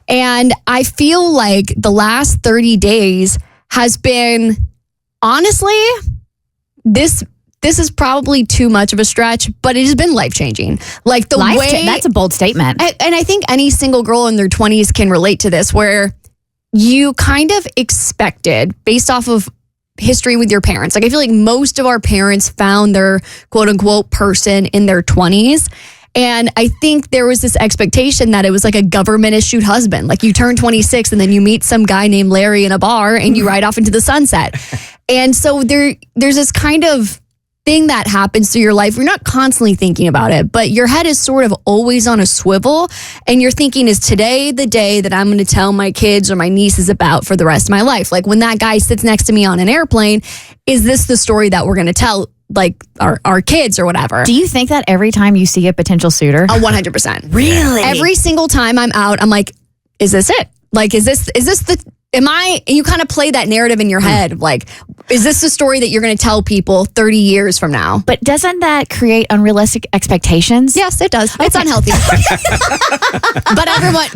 And I feel like the last 30 days has been, honestly, this is probably too much of a stretch, but it has been life-changing. Like the way... That's a bold statement. And I think any single girl in their 20s can relate to this, where you kind of expected, based off of history with your parents. Like, I feel like most of our parents found their quote-unquote person in their 20s. And I think there was this expectation that it was like a government-issued husband. Like, you turn 26 and then you meet some guy named Larry in a bar and you ride off into the sunset. And so there's this kind of thing that happens through your life. You're not constantly thinking about it, but your head is sort of always on a swivel, and you're thinking, is today the day that I'm going to tell my kids or my nieces about for the rest of my life? Like when that guy sits next to me on an airplane, is this the story that we're going to tell like our kids or whatever? Do you think that every time you see a potential suitor? 100%. Really? Every single time I'm out, I'm like, is this it? Like, is this the, you kind of play that narrative in your head. Like, is this the story that you're going to tell people 30 years from now? But doesn't that create unrealistic expectations? Yes, it does. It's unhealthy. but everyone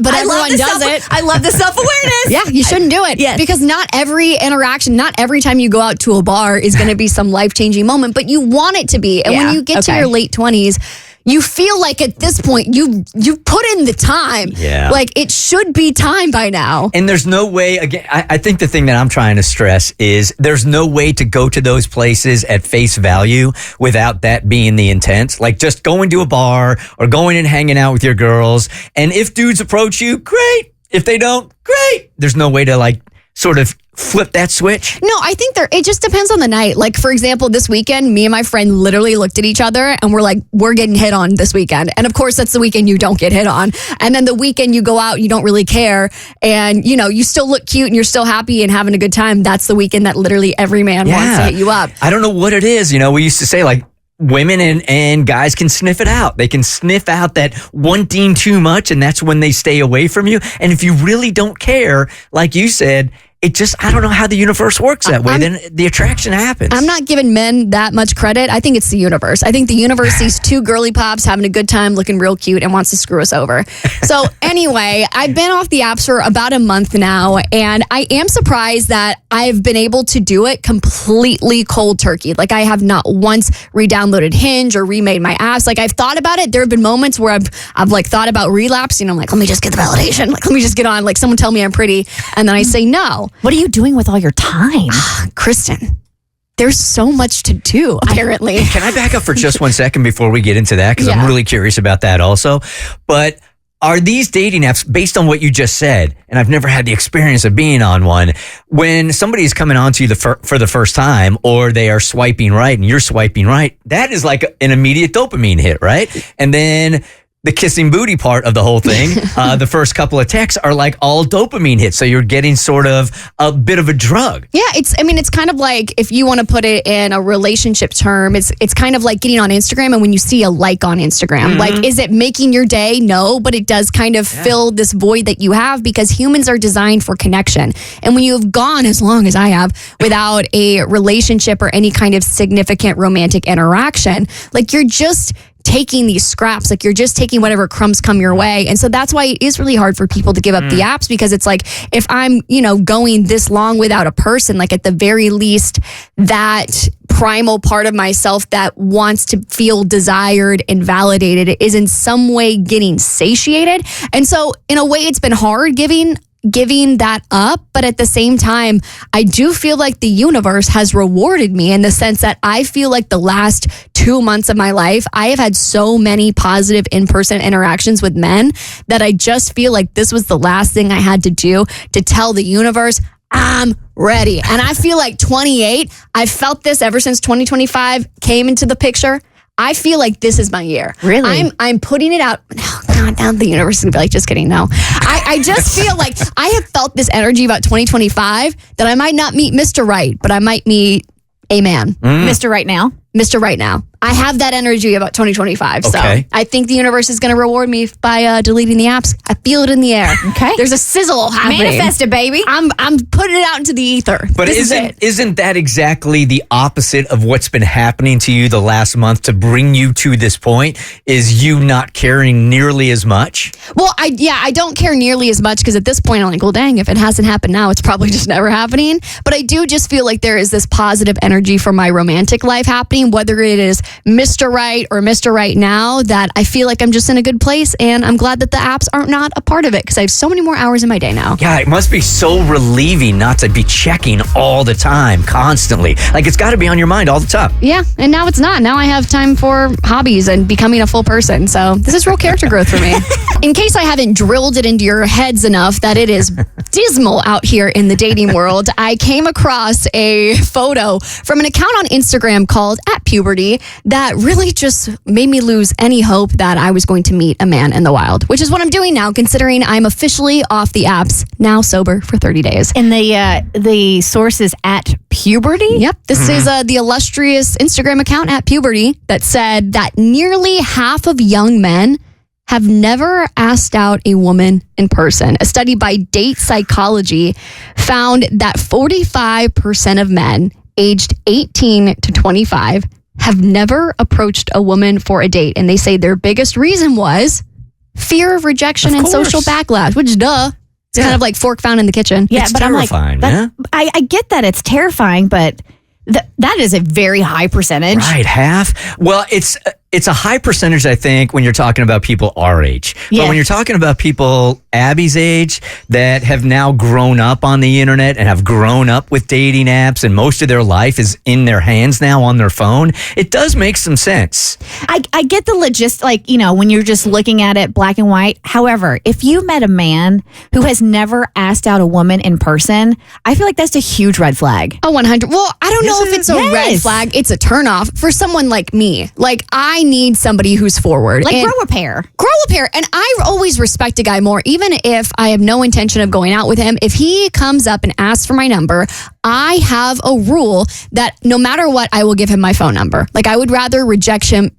does it. I love the self-awareness. Yeah, you shouldn't do it. Yes. Because not every interaction, not every time you go out to a bar is going to be some life-changing moment, but you want it to be. And when you get to your late 20s, you feel like at this point you put in the time. Yeah. Like it should be time by now. And there's no way, again, I think the thing that I'm trying to stress is there's no way to go to those places at face value without that being the intent. Like just going to a bar or going and hanging out with your girls. And if dudes approach you, great. If they don't, great. There's no way to like sort of flip that switch. No, I think it just depends on the night. Like, for example, this weekend, me and my friend literally looked at each other and we're like, we're getting hit on this weekend. And of course, that's the weekend you don't get hit on. And then the weekend you go out, you don't really care. And, you know, you still look cute and you're still happy and having a good time. That's the weekend that literally every man wants to hit you up. I don't know what it is. You know, we used to say like, women and guys can sniff it out. They can sniff out that wanting too much, and that's when they stay away from you. And if you really don't care, like you said, it just, I don't know how the universe works that way. Then the attraction happens. I'm not giving men that much credit. I think it's the universe. I think the universe sees two girly pops having a good time, looking real cute, and wants to screw us over. So anyway, I've been off the apps for about a month now, and I am surprised that I've been able to do it completely cold turkey. Like I have not once re-downloaded Hinge or remade my apps. Like I've thought about it. There have been moments where I've like thought about relapsing. I'm like, let me just get the validation. Like, let me just get on. Like someone tell me I'm pretty. And then I say no. What are you doing with all your time? Kristin, there's so much to do, apparently. Can I back up for just 1 second before we get into that? Because I'm Yeah. really curious about that also. But are these dating apps, based on what you just said, and I've never had the experience of being on one, when somebody is coming on to you for the first time, or they are swiping right and you're swiping right, that is like an immediate dopamine hit, right? And then the kissing booty part of the whole thing, the first couple of texts are like all dopamine hits. So you're getting sort of a bit of a drug. Yeah, it's kind of like, if you want to put it in a relationship term, it's kind of like getting on Instagram and when you see a like on Instagram. Like, is it making your day? No, but it does kind of fill this void that you have, because humans are designed for connection. And when you've gone as long as I have without a relationship or any kind of significant romantic interaction, like you're just taking these scraps, like you're just taking whatever crumbs come your way. And so that's why it is really hard for people to give up the apps, because it's like, if I'm, going this long without a person, like at the very least, that primal part of myself that wants to feel desired and validated is in some way getting satiated. And so in a way, it's been hard giving that up, but at the same time, I do feel like the universe has rewarded me in the sense that I feel like the last 2 months of my life, I have had so many positive in-person interactions with men that I just feel like this was the last thing I had to do to tell the universe, I'm ready. And I feel like 28, I've felt this ever since 2025 came into the picture. I feel like this is my year. Really? I'm putting it out. Oh, God, now the universe is going to be like, just kidding. No. I just feel like I have felt this energy about 2025 that I might not meet Mr. Right, but I might meet a man. Mr. Right Now? Mr. Right Now. I have that energy about 2025. Okay. So I think the universe is going to reward me by deleting the apps. I feel it in the air. Okay. There's a sizzle happening. Manifest it, baby. I'm putting it out into the ether. But This is it. isn't that exactly the opposite of what's been happening to you the last month to bring you to this point? Is you not caring nearly as much? Well, I don't care nearly as much, because at this point I'm like, well, dang, if it hasn't happened now, it's probably just never happening. But I do just feel like there is this positive energy for my romantic life happening, whether it is Mr. Right or Mr. Right now that I feel like I'm just in a good place, and I'm glad that the apps aren't not a part of it because I have so many more hours in my day now. Yeah, it must be so relieving not to be checking all the time, constantly. Like, it's got to be on your mind all the time. Yeah, and now it's not. Now I have time for hobbies and becoming a full person. So this is real character growth for me. In case I haven't drilled it into your heads enough that it is dismal out here in the dating world, I came across a photo from an account on Instagram called @puberty that really just made me lose any hope that I was going to meet a man in the wild, which is what I'm doing now, considering I'm officially off the apps, now sober for 30 days. And the source is @puberty? Yep. This is the illustrious Instagram account @puberty that said that nearly half of young men have never asked out a woman in person. A study by Date Psychology found that 45% of men aged 18 to 25 have never approached a woman for a date. And they say their biggest reason was fear of rejection and social backlash, which, duh. It's kind of like fork found in the kitchen. Yeah, It's but terrifying, I'm like, I get that it's terrifying, but that is a very high percentage. Right, half. Well, it's a high percentage, I think, when you're talking about people our age. But Yeah. when you're talking about people Abby's age that have now grown up on the internet and have grown up with dating apps and most of their life is in their hands now on their phone, it does make some sense. I get the like, when you're just looking at it black and white. However, if you met a man who has never asked out a woman in person, I feel like that's a huge red flag. Oh, 100. Well, I don't know Is if it? it's a red Yes. flag. It's a turnoff for someone like me. Like, I need somebody who's forward. Like, And grow a pair. grow a pair. And I always respect a guy more, even if I have no intention of going out with him. If he comes up and asks for my number, I have a rule that no matter what, I will give him my phone number. Like, I would rather reject him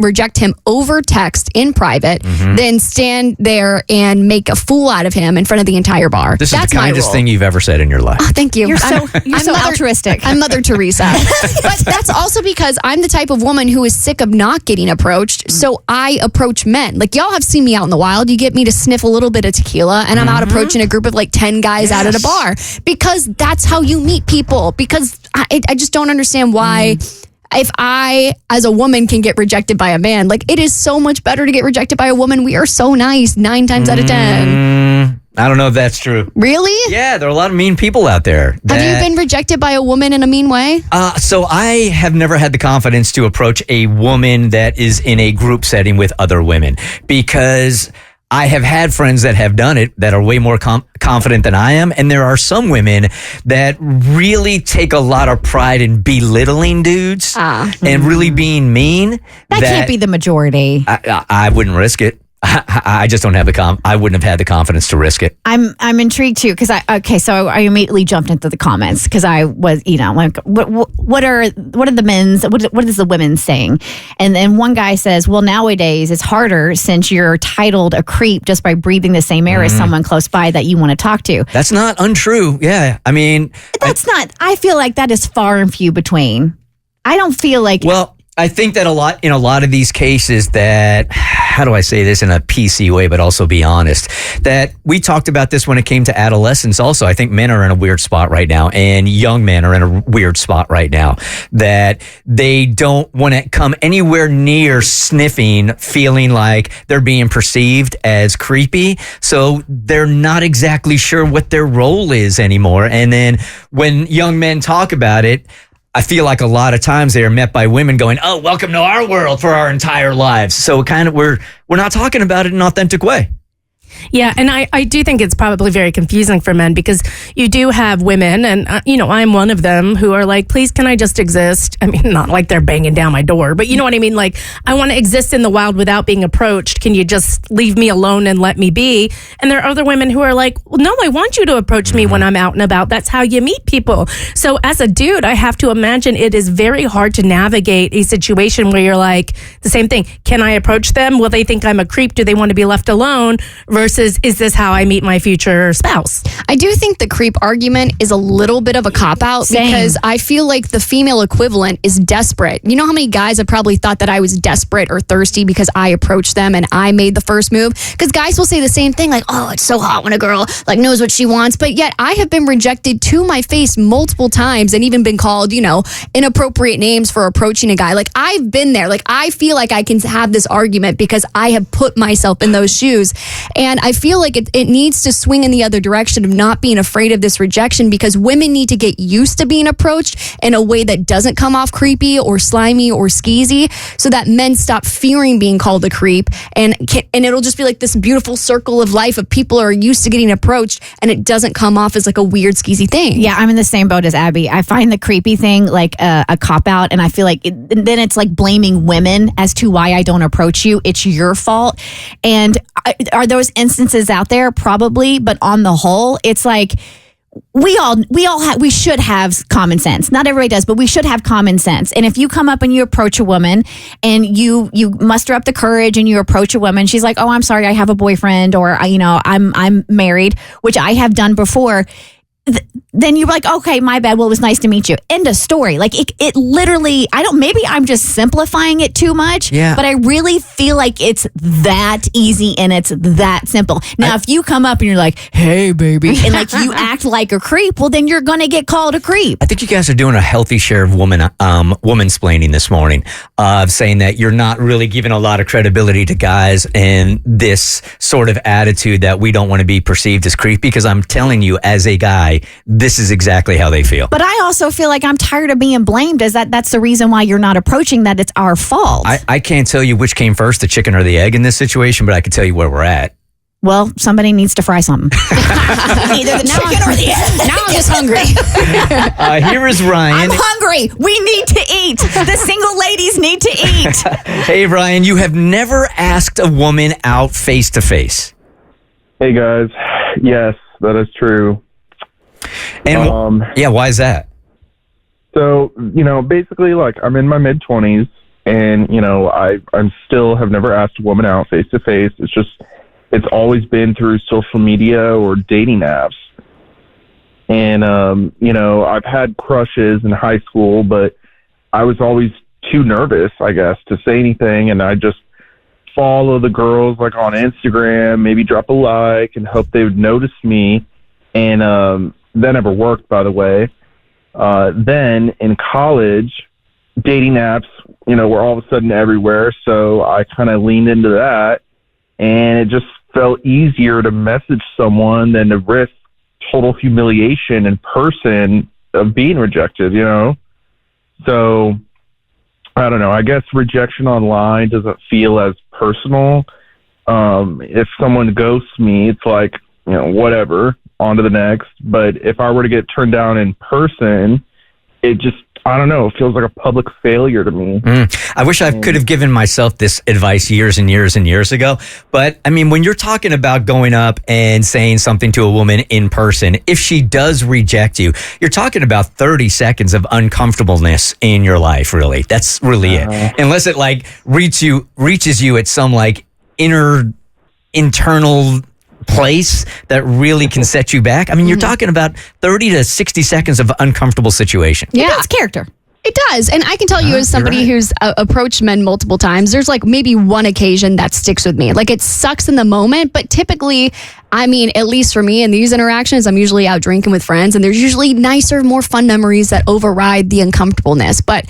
over text in private than stand there and make a fool out of him in front of the entire bar. This That's is the my kindest rule. thing you've ever said in your life. Oh, thank you. You're so I'm altruistic. I'm Mother Teresa. But that's also because I'm the type of woman who is sick of not getting approached. So I approach men. Like, y'all have seen me out in the wild. You get me to sniff a little bit of tequila and I'm out approaching a group of like 10 guys out at a bar because that's how you meet people. Because I just don't understand why if I, as a woman, can get rejected by a man, like, it is so much better to get rejected by a woman. We are so nice 9 times out of 10. I don't know if that's true. Really? Yeah, there are a lot of mean people out there. Have you been rejected by a woman in a mean way? So I have never had the confidence to approach a woman that is in a group setting with other women because I have had friends that have done it that are way more confident than I am. And there are some women that really take a lot of pride in belittling dudes and really being mean. That can't be the majority. I wouldn't risk it. I just don't have I wouldn't have had the confidence to risk it. I'm intrigued too because so I immediately jumped into the comments because I was like what are the men's what is the women saying, and then one guy says, well, nowadays it's harder since you're titled a creep just by breathing the same air as someone close by that you want to talk to. That's not untrue. Yeah, I mean I feel like that is far and few between. I don't feel like I think that in a lot of these cases that, how do I say this in a PC way, but also be honest, that we talked about this when it came to adolescence also. I think men are in a weird spot right now and young men are in a weird spot right now that they don't want to come anywhere near sniffing, feeling like they're being perceived as creepy. So they're not exactly sure what their role is anymore. And then when young men talk about it, I feel like a lot of times they are met by women going, oh, welcome to our world for our entire lives. So kind of we're not talking about it in an authentic way. Yeah, and I do think it's probably very confusing for men because you do have women, and I'm one of them, who are like, please, can I just exist? I mean, not like they're banging down my door, but you know what I mean? Like, I want to exist in the wild without being approached. Can you just leave me alone and let me be? And there are other women who are like, well, no, I want you to approach me when I'm out and about. That's how you meet people. So as a dude, I have to imagine it is very hard to navigate a situation where you're like, the same thing. Can I approach them? Will they think I'm a creep? Do they want to be left alone? Versus versus is this how I meet my future spouse? I do think the creep argument is a little bit of a cop-out because I feel like the female equivalent is desperate. You know how many guys have probably thought that I was desperate or thirsty because I approached them and I made the first move? Because guys will say the same thing, like, oh, it's so hot when a girl like knows what she wants. But yet I have been rejected to my face multiple times and even been called, inappropriate names for approaching a guy. Like, I've been there. Like, I feel like I can have this argument because I have put myself in those shoes. And I feel like it needs to swing in the other direction of not being afraid of this rejection, because women need to get used to being approached in a way that doesn't come off creepy or slimy or skeezy, so that men stop fearing being called a creep, and it'll just be like this beautiful circle of life of people are used to getting approached and it doesn't come off as like a weird skeezy thing. Yeah, I'm in the same boat as Abby. I find the creepy thing like a cop out, and I feel like then it's like blaming women as to why I don't approach you. It's your fault. And are those instances out there? Probably, but on the whole, it's like we should have common sense. Not everybody does, but we should have common sense. And if you come up and you approach a woman and you muster up the courage and you approach a woman, she's like, "Oh, I'm sorry, I have a boyfriend," or I'm married, which I have done before. Then you're like, okay, my bad. Well, it was nice to meet you. End of story. Like it literally, maybe I'm just simplifying it too much, but I really feel like it's that easy and it's that simple. Now, if you come up and you're like, "Hey, baby," and like you act like a creep, well, then you're going to get called a creep. I think you guys are doing a healthy share of woman-splaining this morning, of saying that you're not really giving a lot of credibility to guys and this sort of attitude that we don't want to be perceived as creepy, because I'm telling you, as a guy, this is exactly how they feel. But I also feel like I'm tired of being blamed as that's the reason why you're not approaching, that it's our fault. I can't tell you which came first, the chicken or the egg in this situation, but I can tell you where we're at. Well, somebody needs to fry something. Either the chicken or the egg. Now I'm just hungry. Here is Ryan. I'm hungry. We need to eat. The single ladies need to eat. Hey, Ryan, you have never asked a woman out face to face. Hey, guys. Yes, that is true. And why is that? So, basically, like, I'm in my mid-20s, and, I'm still have never asked a woman out face-to-face. It's always been through social media or dating apps. And, I've had crushes in high school, but I was always too nervous, I guess, to say anything, and I just follow the girls, like, on Instagram, maybe drop a like, and hope they would notice me. And, that never worked, by the way. Then in college, dating apps, were all of a sudden everywhere. So I kind of leaned into that, and it just felt easier to message someone than to risk total humiliation in person of being rejected, So I don't know. I guess rejection online doesn't feel as personal. If someone ghosts me, it's like, whatever. On to the next. But if I were to get turned down in person, it just, I don't know, it feels like a public failure to me. I wish I could have given myself this advice years and years and years ago. But I mean, when you're talking about going up and saying something to a woman in person, if she does reject you, you're talking about 30 seconds of uncomfortableness in your life, really. That's really it. Unless it like reaches you at some like internal place that really can set you back. I mean, you're talking about 30 to 60 seconds of uncomfortable situation. Yeah, it's character. It does. And I can tell you as somebody who's approached men multiple times, there's like maybe one occasion that sticks with me. Like it sucks in the moment, but typically, I mean, at least for me in these interactions, I'm usually out drinking with friends and there's usually nicer, more fun memories that override the uncomfortableness. But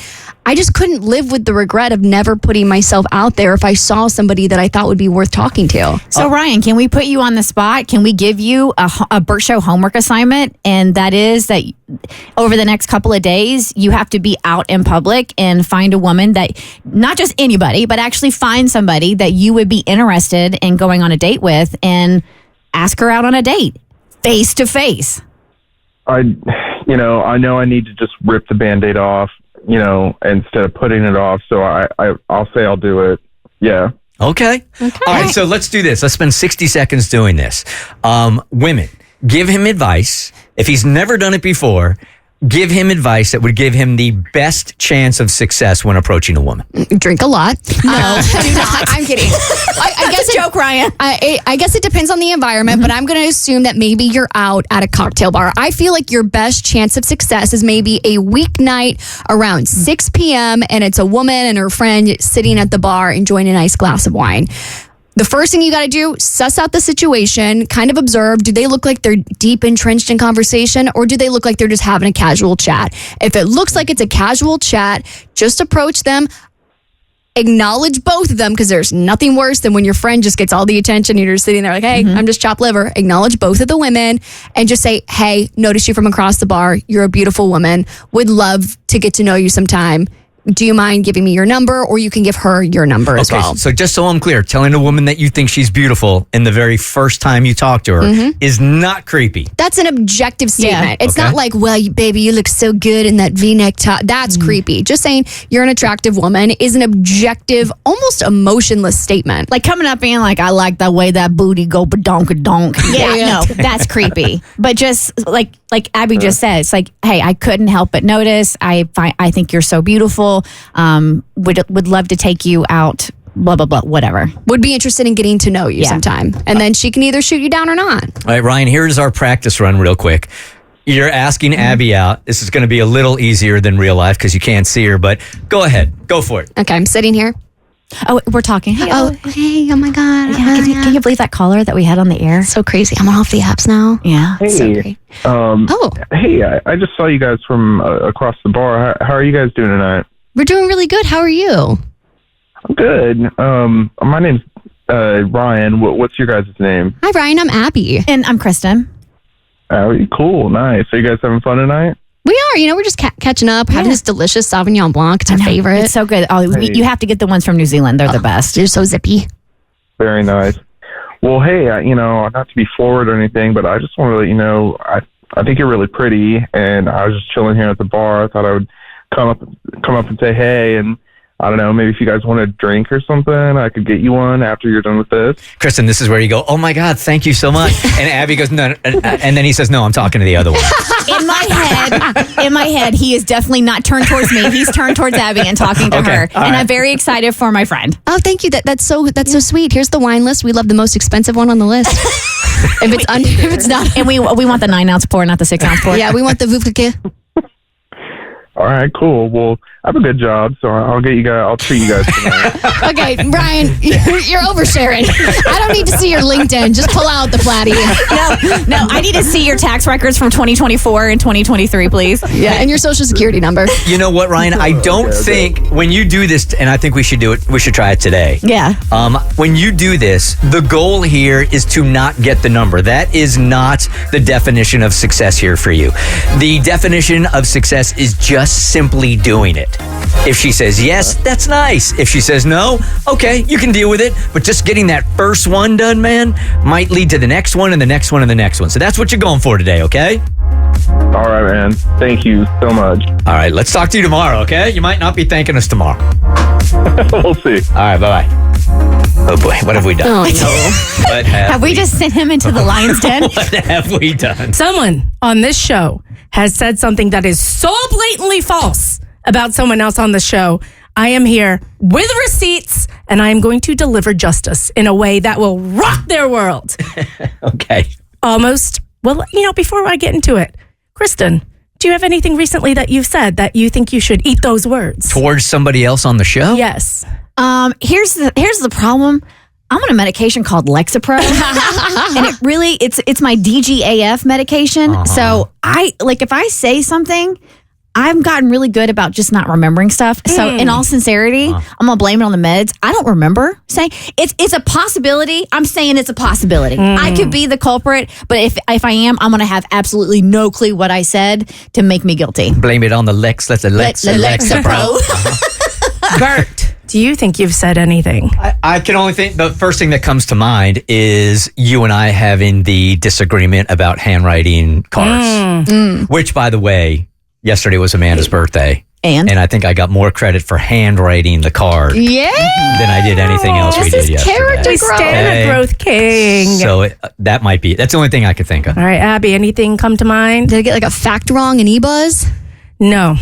I just couldn't live with the regret of never putting myself out there if I saw somebody that I thought would be worth talking to. So Ryan, can we put you on the spot? Can we give you a Bert Show homework assignment? And that is that over the next couple of days, you have to be out in public and find a woman that, not just anybody, but actually find somebody that you would be interested in going on a date with and ask her out on a date, face to face. I know I need to just rip the Band-Aid off, instead of putting it off. So I'll say I'll do it. Yeah. Okay. All right. So let's do this. Let's spend 60 seconds doing this. Women, give him advice. If he's never done it before, give him advice that would give him the best chance of success when approaching a woman. Drink a lot. No, do not. I'm kidding. I guess Joke, Ryan. I guess it depends on the environment, but I'm going to assume that maybe you're out at a cocktail bar. I feel like your best chance of success is maybe a weeknight around 6 p.m. and it's a woman and her friend sitting at the bar enjoying a nice glass of wine. The first thing you got to do, suss out the situation, kind of observe, do they look like they're deep entrenched in conversation or do they look like they're just having a casual chat? If it looks like it's a casual chat, just approach them, acknowledge both of them because there's nothing worse than when your friend just gets all the attention and you're just sitting there like, hey, I'm just chopped liver. Acknowledge both of the women and just say, hey, notice you from across the bar. You're a beautiful woman. Would love to get to know you sometime. Do you mind giving me your number? Or you can give her your number as well. So just so I'm clear, telling a woman that you think she's beautiful in the very first time you talk to her is not creepy. That's an objective statement. Yeah. It's not like, well, baby, you look so good in that V-neck top. That's creepy. Just saying you're an attractive woman is an objective, almost emotionless statement. Like coming up being like, I like the way that booty go badonk-a-donk. Yeah, no, that's creepy. But just like Abby just said, it's like, hey, I couldn't help but notice. I think you're so beautiful. Would love to take you out, blah, blah, blah, whatever. Would be interested in getting to know you sometime. And then she can either shoot you down or not. All right, Ryan, here's our practice run real quick. You're asking Abby out. This is going to be a little easier than real life because you can't see her, but go ahead. Go for it. Okay, I'm sitting here. Oh, we're talking. Hey, Hey, oh my God. yeah, can you believe that caller that we had on the air? So crazy. I'm off the apps now. Yeah. Hey, So great. hey, I just saw you guys from across the bar. How are you guys doing tonight? We're doing really good. How are you? I'm good. My name's Ryan. What's your guys' name? Hi, Ryan. I'm Abby. And I'm Kristin. Cool, nice. Are you guys having fun tonight? We are. We're just catching up, having this delicious Sauvignon Blanc. It's our favorite. It's so good. Oh, you have to get the ones from New Zealand. They're the best. They're so zippy. Very nice. Well, hey, not to be forward or anything, but I just want to let you know, I think you're really pretty, and I was just chilling here at the bar. I thought I would come up and say hey, and I don't know, maybe if you guys want a drink or something, I could get you one after you're done with this. Kristin, this is where you go, oh my God, thank you so much. And Abby goes, no, and then he says, no, I'm talking to the other one. In my head, he is definitely not turned towards me. He's turned towards Abby and talking to her. And I'm very excited for my friend. Oh, thank you. That's so sweet. Here's the wine list. We love the most expensive one on the list. if it's not, and we want the 9-ounce pour, not the 6-ounce pour. Yeah, we want the Vufke. All right, cool. Well, I have a good job, so I'll treat you guys tonight. Okay, Brian, you're oversharing. I don't need to see your LinkedIn. Just pull out the platy. No, I need to see your tax records from 2024 and 2023, please. Yeah, and your social security number. You know what, Ryan? I don't think when you do this, and I think we should do it, we should try it today. Yeah. When you do this, the goal here is to not get the number. That is not the definition of success here for you. The definition of success is just simply doing it. If she says yes, that's nice. If she says no, okay, you can deal with it. But just getting that first one done, man, might lead to the next one and the next one and the next one. So that's what you're going for today, okay? All right, man. Thank you so much. All right, let's talk to you tomorrow, okay? You might not be thanking us tomorrow. We'll see. All right, bye-bye. Oh boy, what have we done? Oh, no. What Have we just sent him into the lion's den? What have we done? Someone on this show has said something that is so blatantly false about someone else on the show. I am here with receipts, and I am going to deliver justice in a way that will rock their world. Okay. Almost. Well, before I get into it, Kristin, do you have anything recently that you've said that you think you should eat those words? Towards somebody else on the show? Yes. Here's the problem. I'm on a medication called Lexapro, and it's my DGAF medication. So if I say something, I've gotten really good about just not remembering stuff. So in all sincerity, I'm gonna blame it on the meds. I don't remember saying it's a possibility. I'm saying it's a possibility. I could be the culprit, but if I am, I'm gonna have absolutely no clue what I said to make me guilty. Blame it on the Lexapro. Bert, do you think you've said anything? I can only think the first thing that comes to mind is you and I having the disagreement about handwriting cards, which, by the way, yesterday was Amanda's birthday. And I think I got more credit for handwriting the card than I did anything else we did yesterday. character We stand a growth king. So that's the only thing I could think of. All right, Abby, anything come to mind? Did I get like a fact wrong in eBuzz? No.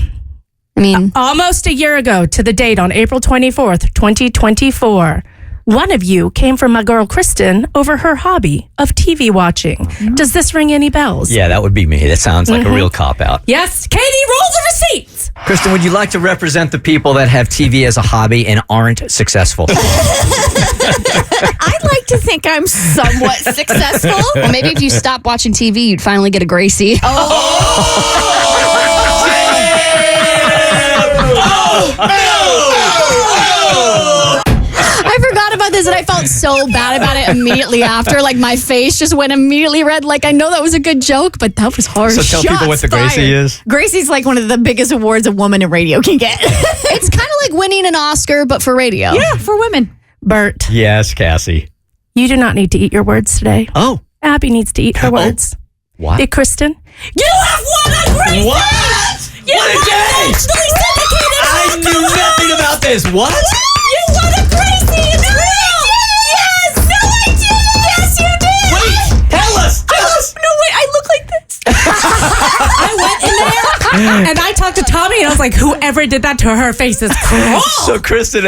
I mean, Almost a year ago to the date on April 24th, 2024, one of you came from my girl Kristin over her hobby of TV watching. Does this ring any bells? Yeah, that would be me. That sounds like a real cop-out. Yes, Katie, roll the receipts. Kristin, would you like to represent the people that have TV as a hobby and aren't successful? I'd like to think I'm somewhat successful. well, maybe if you stop watching TV, you'd finally get a Gracie. I forgot about this and I felt so bad about it immediately after. Like my face just went immediately red. Like I know that was a good joke, but that was harsh. So tell people what the Gracie is. Gracie's like one of the biggest awards a woman in radio can get. It's kind of like winning an Oscar, but for radio. Yeah, for women. Bert, Yes, Cassie. you do not need to eat your words today. Oh, Abby needs to eat her words. what? Hey, Kristin, you have won a Gracie! What? You What a won day! nationally syndicated I knew nothing about this. What? You won a Gracie! It's real! Yes! No, I didn't! Yes, you did! Wait, tell us. No, wait, I look like this. I went in there and I talked to Tommy and I was like, whoever did that to her face is cruel. So Kristin,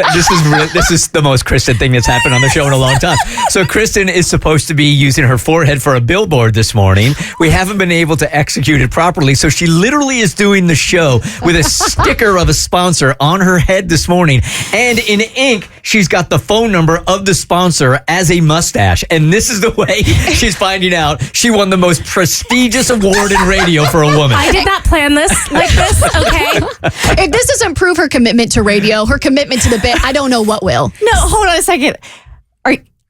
this is the most Kristin thing that's happened on the show in a long time. So Kristin is supposed to be using her forehead for a billboard this morning. We haven't been able to execute it properly, so she literally is doing the show with a sticker of a sponsor on her head this morning, and in ink, she's got the phone number of the sponsor as a mustache. And this is the way she's finding out she won the most prestigious award in radio for a woman. I did not plan this like this, okay? If this doesn't prove her commitment to radio, her commitment to the bit, I don't know what will. No, hold on a second.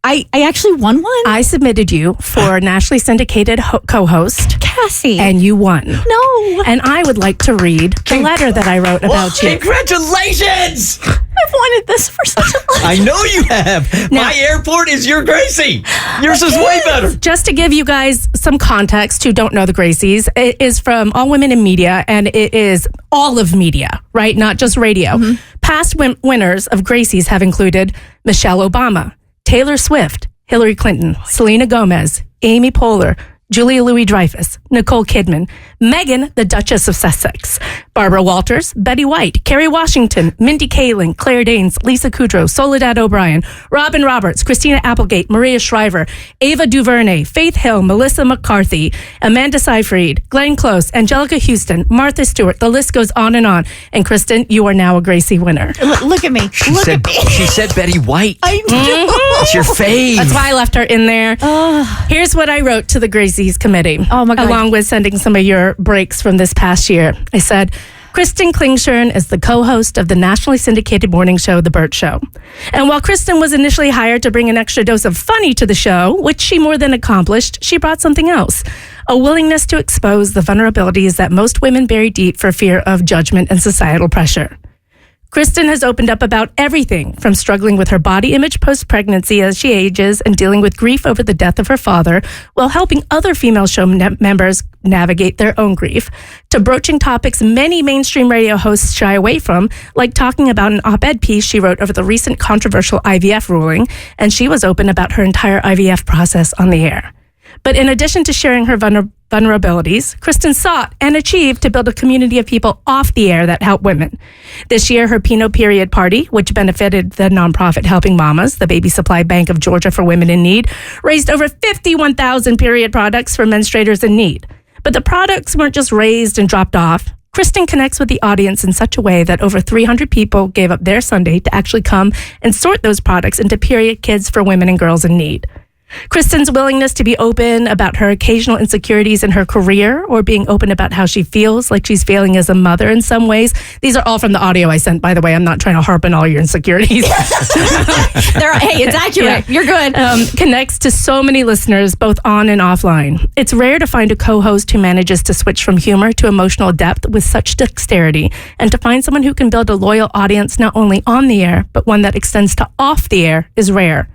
I actually won one? I submitted you for nationally syndicated co-host, Cassie. and you won. No. And I would like to read the letter that I wrote about you. Congratulations! I've wanted this for such a long time. I know you have. My airport is your Gracie. Yours is way better. Just to give you guys some context who don't know the Gracies, it is from All Women in Media, and it is all of media, right? Not just radio. Past winners of Gracies have included Michelle Obama, Taylor Swift, Hillary Clinton, Selena Gomez, Amy Poehler, Julia Louis-Dreyfus, Nicole Kidman, Meghan, the Duchess of Sussex, Barbara Walters, Betty White, Kerry Washington, Mindy Kaling, Claire Danes, Lisa Kudrow, Soledad O'Brien, Robin Roberts, Christina Applegate, Maria Shriver, Ava DuVernay, Faith Hill, Melissa McCarthy, Amanda Seyfried, Glenn Close, Angelica Houston, Martha Stewart. The list goes on. And Kristin, you are now a Gracie winner. Look at me. Look at me. She said Betty White. I know. It's your fave. That's why I left her in there. Here's what I wrote to the Gracie's committee. Oh, my God. Along with sending some of your breaks from this past year. I said, Kristin Klingshirn is the co-host of the nationally syndicated morning show, The Bert Show. And while Kristin was initially hired to bring an extra dose of funny to the show, which she more than accomplished, she brought something else. A willingness to expose the vulnerabilities that most women bury deep for fear of judgment and societal pressure. Kristin has opened up about everything from struggling with her body image post-pregnancy as she ages and dealing with grief over the death of her father while helping other female show members navigate their own grief, to broaching topics many mainstream radio hosts shy away from, like talking about an op-ed piece she wrote over the recent controversial IVF ruling, and she was open about her entire IVF process on the air. But in addition to sharing her vulnerabilities, Kristin sought and achieved to build a community of people off the air that help women. This year, her Pinot Period Party, which benefited the nonprofit Helping Mamas, the Baby Supply Bank of Georgia for Women in Need, raised over 51,000 period products for menstruators in need. But the products weren't just raised and dropped off. Kristin connects with the audience in such a way that over 300 people gave up their Sunday to actually come and sort those products into period kits for women and girls in need. Kristin's willingness to be open about her occasional insecurities in her career, or being open about how she feels like she's failing as a mother in some ways. These are all from the audio I sent, by the way. I'm not trying to harp on all your insecurities. Hey, it's accurate. You're good. Connects to so many listeners, both on and offline. It's rare to find a co-host who manages to switch from humor to emotional depth with such dexterity, and to find someone who can build a loyal audience not only on the air, but one that extends to off the air is rare.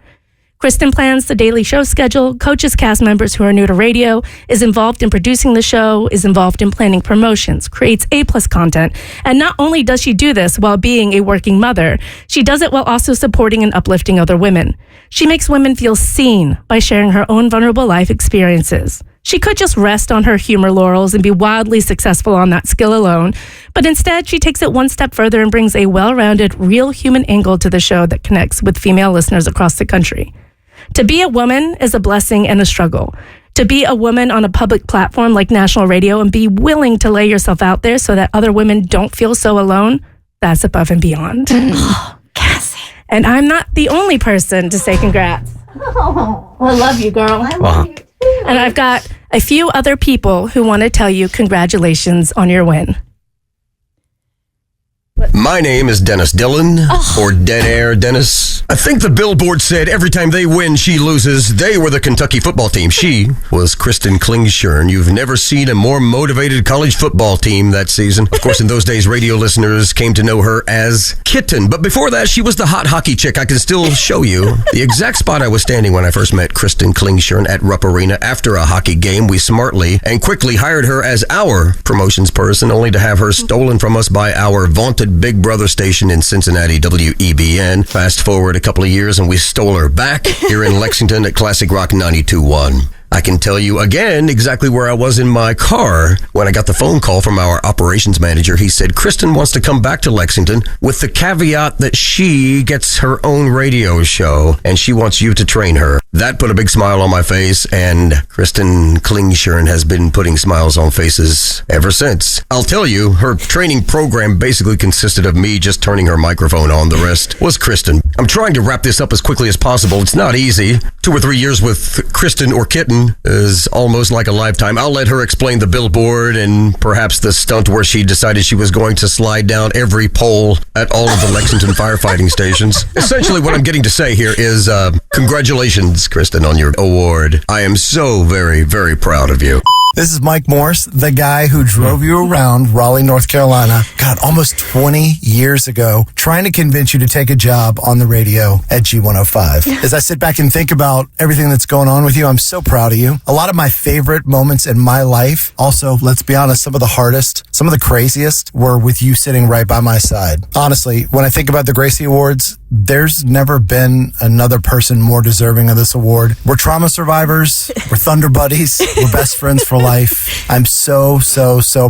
Kristin plans the daily show schedule, coaches cast members who are new to radio, is involved in producing the show, is involved in planning promotions, creates A+ content. And not only does she do this while being a working mother, she does it while also supporting and uplifting other women. She makes women feel seen by sharing her own vulnerable life experiences. She could just rest on her humor laurels and be wildly successful on that skill alone, but instead she takes it one step further and brings a well-rounded, real human angle to the show that connects with female listeners across the country. To be a woman is a blessing and a struggle. To be a woman on a public platform like national radio and be willing to lay yourself out there so that other women don't feel so alone, that's above and beyond. Oh, Cassie. And I'm not the only person to say congrats. Oh, I love you, girl. I love you. And I've got a few other people who want to tell you congratulations on your win. My name is Dennis Dillon, or Dead Air Dennis. I think the billboard said every time they win, she loses. They were the Kentucky football team. She was Kristin Klingshirn. You've never seen a more motivated college football team that season. Of course, in those days, radio listeners came to know her as Kitten. But before that, she was the hot hockey chick. I can still show you the exact spot I was standing when I first met Kristin Klingshirn at Rupp Arena. After a hockey game, we smartly and quickly hired her as our promotions person, only to have her stolen from us by our vaunted Big Brother station in Cincinnati, WEBN. Fast forward a couple of years and we stole her back here in Lexington at Classic Rock 92.1. I can tell you again exactly where I was in my car when I got the phone call from our operations manager. He said, Kristin wants to come back to Lexington with the caveat that she gets her own radio show and she wants you to train her. That put a big smile on my face, and Kristin Klingshirn has been putting smiles on faces ever since. I'll tell you, her training program basically consisted of me just turning her microphone on. The rest was Kristin. I'm trying to wrap this up as quickly as possible. It's not easy. 2 or 3 years with Kristin or Kitten is almost like a lifetime. I'll let her explain the billboard and perhaps the stunt where she decided she was going to slide down every pole at all of the Lexington firefighting stations. Essentially, what I'm getting to say here is congratulations, Kristin, on your award. I am so very, very proud of you. This is Mike Morse, the guy who drove you around Raleigh, North Carolina, God, almost 20 years ago, trying to convince you to take a job on the radio at G105. As I sit back and think about everything that's going on with you, I'm so proud of you. A lot of my favorite moments in my life, also, let's be honest, some of the hardest, some of the craziest were with you sitting right by my side. Honestly, when I think about the Gracie Awards, there's never been another person more deserving of this award. We're trauma survivors. We're Thunder Buddies. We're best friends for life. I'm so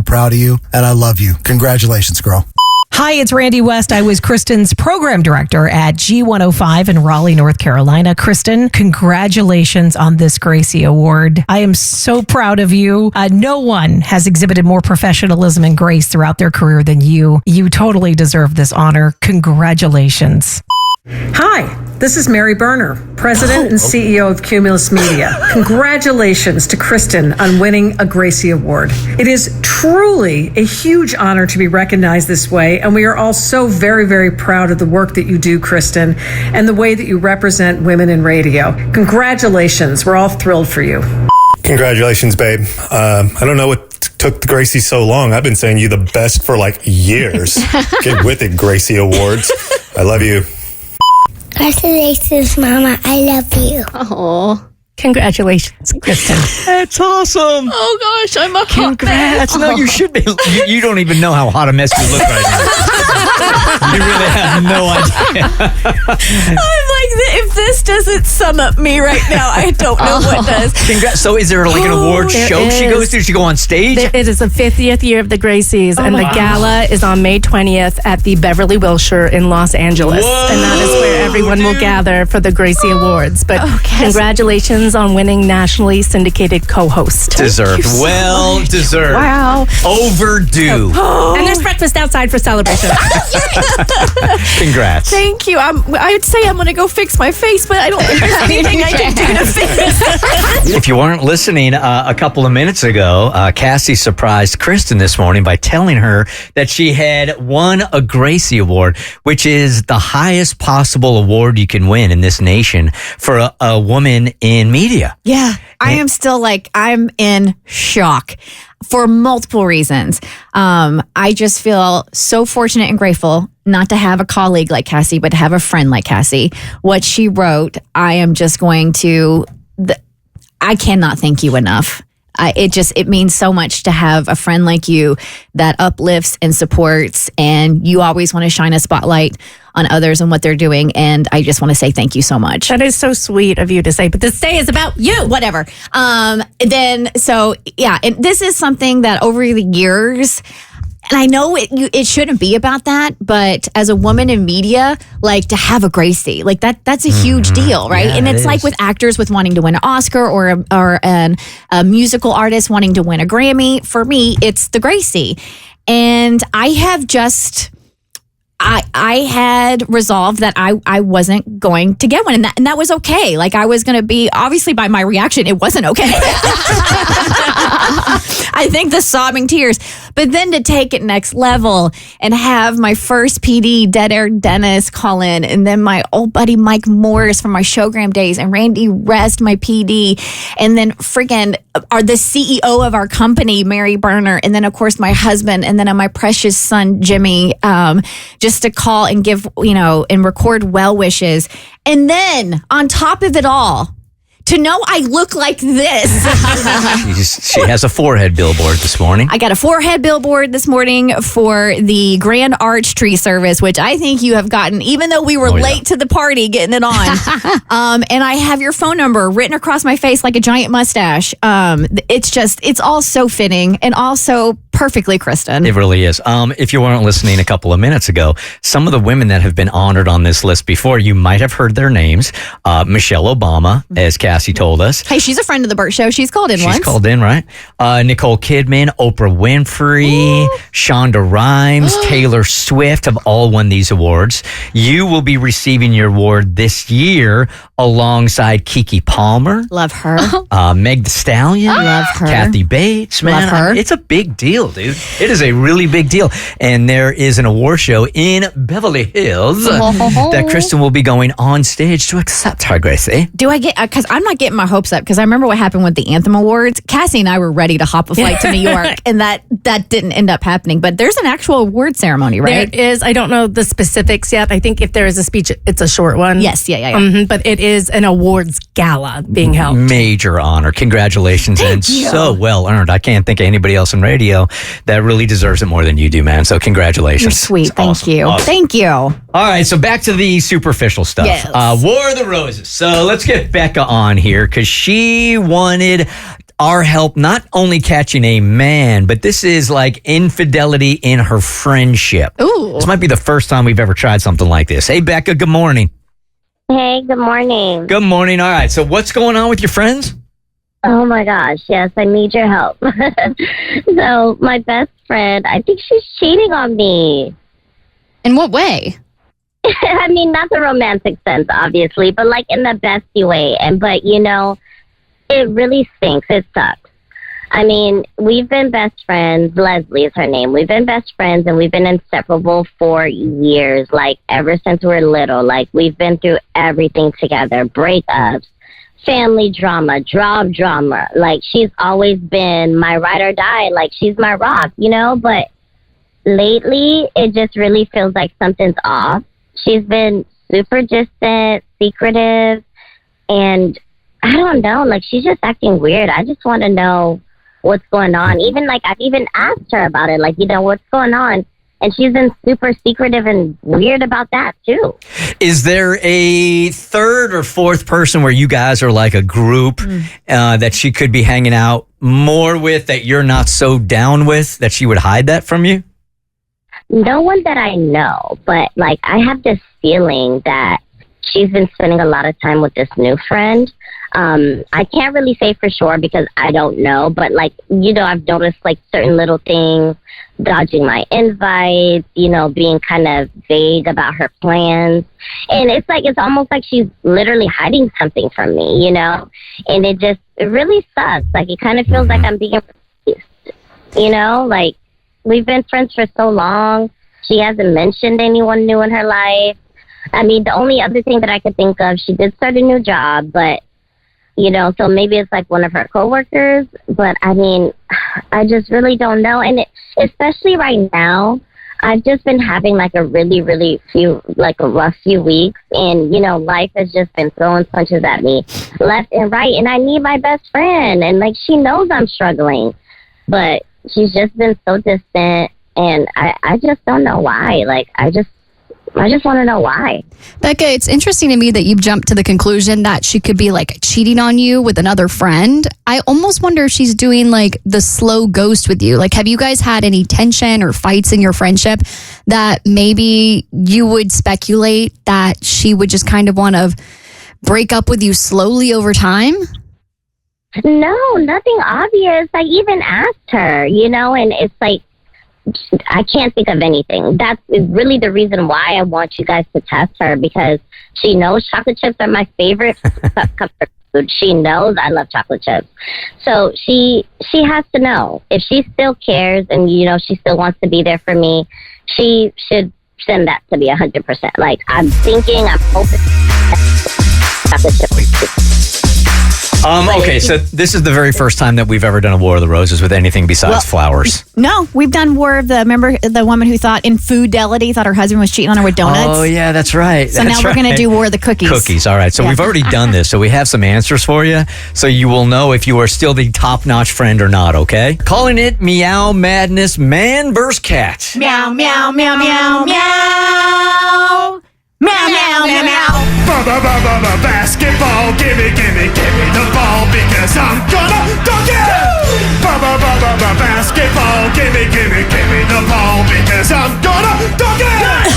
proud of you, and I love you. Congratulations, girl. Hi, it's Randy West. I was Kristin's program director at G105 in Raleigh, North Carolina. Kristin, congratulations on this Gracie Award. I am so proud of you. No one has exhibited more professionalism and grace throughout their career than you. You totally deserve this honor. Congratulations. Hi, this is Mary Berner, President and CEO of Cumulus Media. Congratulations to Kristin on winning a Gracie Award. It is truly a huge honor to be recognized this way, and we are all so very, very proud of the work that you do, Kristin, and the way that you represent women in radio. Congratulations. We're all thrilled for you. Congratulations, babe. I don't know what took the Gracie so long. I've been saying you the best for like years. Get with it, Gracie Awards. I love you. Congratulations, Mama. I love you. Oh, congratulations, Kristin. That's awesome. Oh gosh, I'm a Congrats. hot No, you should be. You don't even know how hot a mess you look right now. You really have no idea. I'm like, if this doesn't sum up me right now, I don't know what does. Congrats. So is there like an award show she goes to? She go on stage? It is the 50th year of the Gracies, and the gala is on May 20th at the Beverly Wilshire in Los Angeles. Whoa, and that is where everyone will gather for the Gracie Awards. But congratulations on winning nationally syndicated co-host. Deserved. Well deserved. Wow. Overdue. And there's breakfast outside for celebration. Congrats. Thank you. I would say I'm going to go fix my face, but I don't think there's anything I can do to fix it. If you weren't listening a couple of minutes ago, Cassie surprised Kristin this morning by telling her that she had won a Gracie Award, which is the highest possible award you can win in this nation for a woman in media. Yeah, I am still I'm in shock for multiple reasons. I just feel so fortunate and grateful not to have a colleague like Cassie, but to have a friend like Cassie. What she wrote, I am just going to, I cannot thank you enough. It means so much to have a friend like you that uplifts and supports, and you always want to shine a spotlight on others and what they're doing. And I just want to say thank you so much. That is so sweet of you to say, but this day is about you. Whatever. And this is something that over the years, and I know it shouldn't be about that, but as a woman in media, like to have a Gracie, like that's a huge deal, right? Yeah, and it's like with actors with wanting to win an Oscar or a musical artist wanting to win a Grammy. For me, it's the Gracie. And I have just... I had resolved that I wasn't going to get one, and that was okay. Like I was going to be, obviously by my reaction, it wasn't okay. I think the sobbing tears, but then to take it next level and have my first PD, Dead Air Dennis, call in, and then my old buddy Mike Morris from my showgram days, and Randy Rest, my PD, and then freaking the CEO of our company, Mary Berner, and then of course my husband, and then my precious son Jimmy, just to call and give, and record well wishes. And then on top of it all, to know I look like this. She has a forehead billboard this morning. I got a forehead billboard this morning for the Grand Arch Tree Service, which I think you have gotten, even though we were late to the party getting it on. And I have your phone number written across my face like a giant mustache. It's all so fitting and also perfectly Kristin. It really is. If you weren't listening a couple of minutes ago, some of the women that have been honored on this list before, you might have heard their names. Michelle Obama, as Cassie told us. Hey, she's a friend of the Bert Show. She's called in once. She's called in, right? Nicole Kidman, Oprah Winfrey, Shonda Rhimes, Taylor Swift have all won these awards. You will be receiving your award this year alongside Keke Palmer. Love her. Meg Thee Stallion. Love her. Kathy Bates. Man, Love her. It's a big deal, dude. It is a really big deal. And there is an award show in Beverly Hills that Kristin will be going on stage to accept her, Gracie. Do I get, because I'm not getting my hopes up, because I remember what happened with the Anthem Awards. Cassie and I were ready to hop a flight to New York, and that didn't end up happening. But there's an actual award ceremony, right? There is. I don't know the specifics yet. I think if there is a speech, it's a short one. Yes, yeah. But it is an awards gala being held. Major honor. Congratulations. Thank you. So well earned. I can't think of anybody else in radio that really deserves it more than you do, man. So congratulations. You're sweet. It's Thank awesome. you. Awesome. Thank you. All right, so back to the superficial stuff. Yes. War of the Roses. So let's get Becca on here because she wanted our help not only catching a man, but this is like infidelity in her friendship. Ooh. This might be the first time we've ever tried something like this. Hey, Becca, good morning. Hey, good morning. Good morning. All right, so what's going on with your friends? Oh my gosh, yes, I need your help. So, my best friend, I think she's cheating on me. In what way? I mean, not the romantic sense, obviously, but like in the bestie way. But it really stinks. It sucks. I mean, we've been best friends. Leslie is her name. We've been best friends, and we've been inseparable for years, like ever since we were little. Like, we've been through everything together, breakups, family drama, job drama. Like, she's always been my ride or die. Like, she's my rock, But lately, it just really feels like something's off. She's been super distant, secretive, and I don't know. Like, she's just acting weird. I just want to know what's going on. Even, like, I've even asked her about it. Like, what's going on? And she's been super secretive and weird about that, too. Is there a third or fourth person where you guys are like a group that she could be hanging out more with that you're not so down with that she would hide that from you? No one that I know, but, like, I have this feeling that she's been spending a lot of time with this new friend. I can't really say for sure because I don't know, but, like, I've noticed, like, certain little things, dodging my invites, being kind of vague about her plans. And it's almost like she's literally hiding something from me, And it really sucks. Like, it kind of feels like I'm being released, like, we've been friends for so long. She hasn't mentioned anyone new in her life. I mean, the only other thing that I could think of, she did start a new job, but, so maybe it's like one of her coworkers. But, I mean, I just really don't know. And especially right now, I've just been having like a a rough few weeks, and life has just been throwing punches at me left and right, and I need my best friend, and like she knows I'm struggling, but she's just been so distant, and I just don't know why. Like I just want to know why. Becca, it's interesting to me that you've jumped to the conclusion that she could be like cheating on you with another friend. I almost wonder if she's doing like the slow ghost with you. Like, have you guys had any tension or fights in your friendship that maybe you would speculate that she would just kind of want to break up with you slowly over time? No, nothing obvious. I even asked her, and it's like, I can't think of anything. That's really the reason why I want you guys to test her, because she knows chocolate chips are my favorite comfort food. She knows I love chocolate chips. So she has to know. If she still cares and, she still wants to be there for me, she should send that to me 100%. Like, I'm hoping chocolate chips. Okay, so this is the very first time that we've ever done a War of the Roses with anything besides flowers. No, we've done War of remember the woman who thought infidelity, thought her husband was cheating on her with donuts? Oh, yeah, that's right. So now we're going to do War of the Cookies. Cookies, all right. So we've already done this, so we have some answers for you, so you will know if you are still the top-notch friend or not, okay? Calling it Meow Madness Man vs. Cat. Meow, meow, meow, meow, meow. Meow, meow, meow, meow. Basketball, gimme the ball because I'm gonna dunk it. Basketball, gimme the ball because I'm gonna dunk it.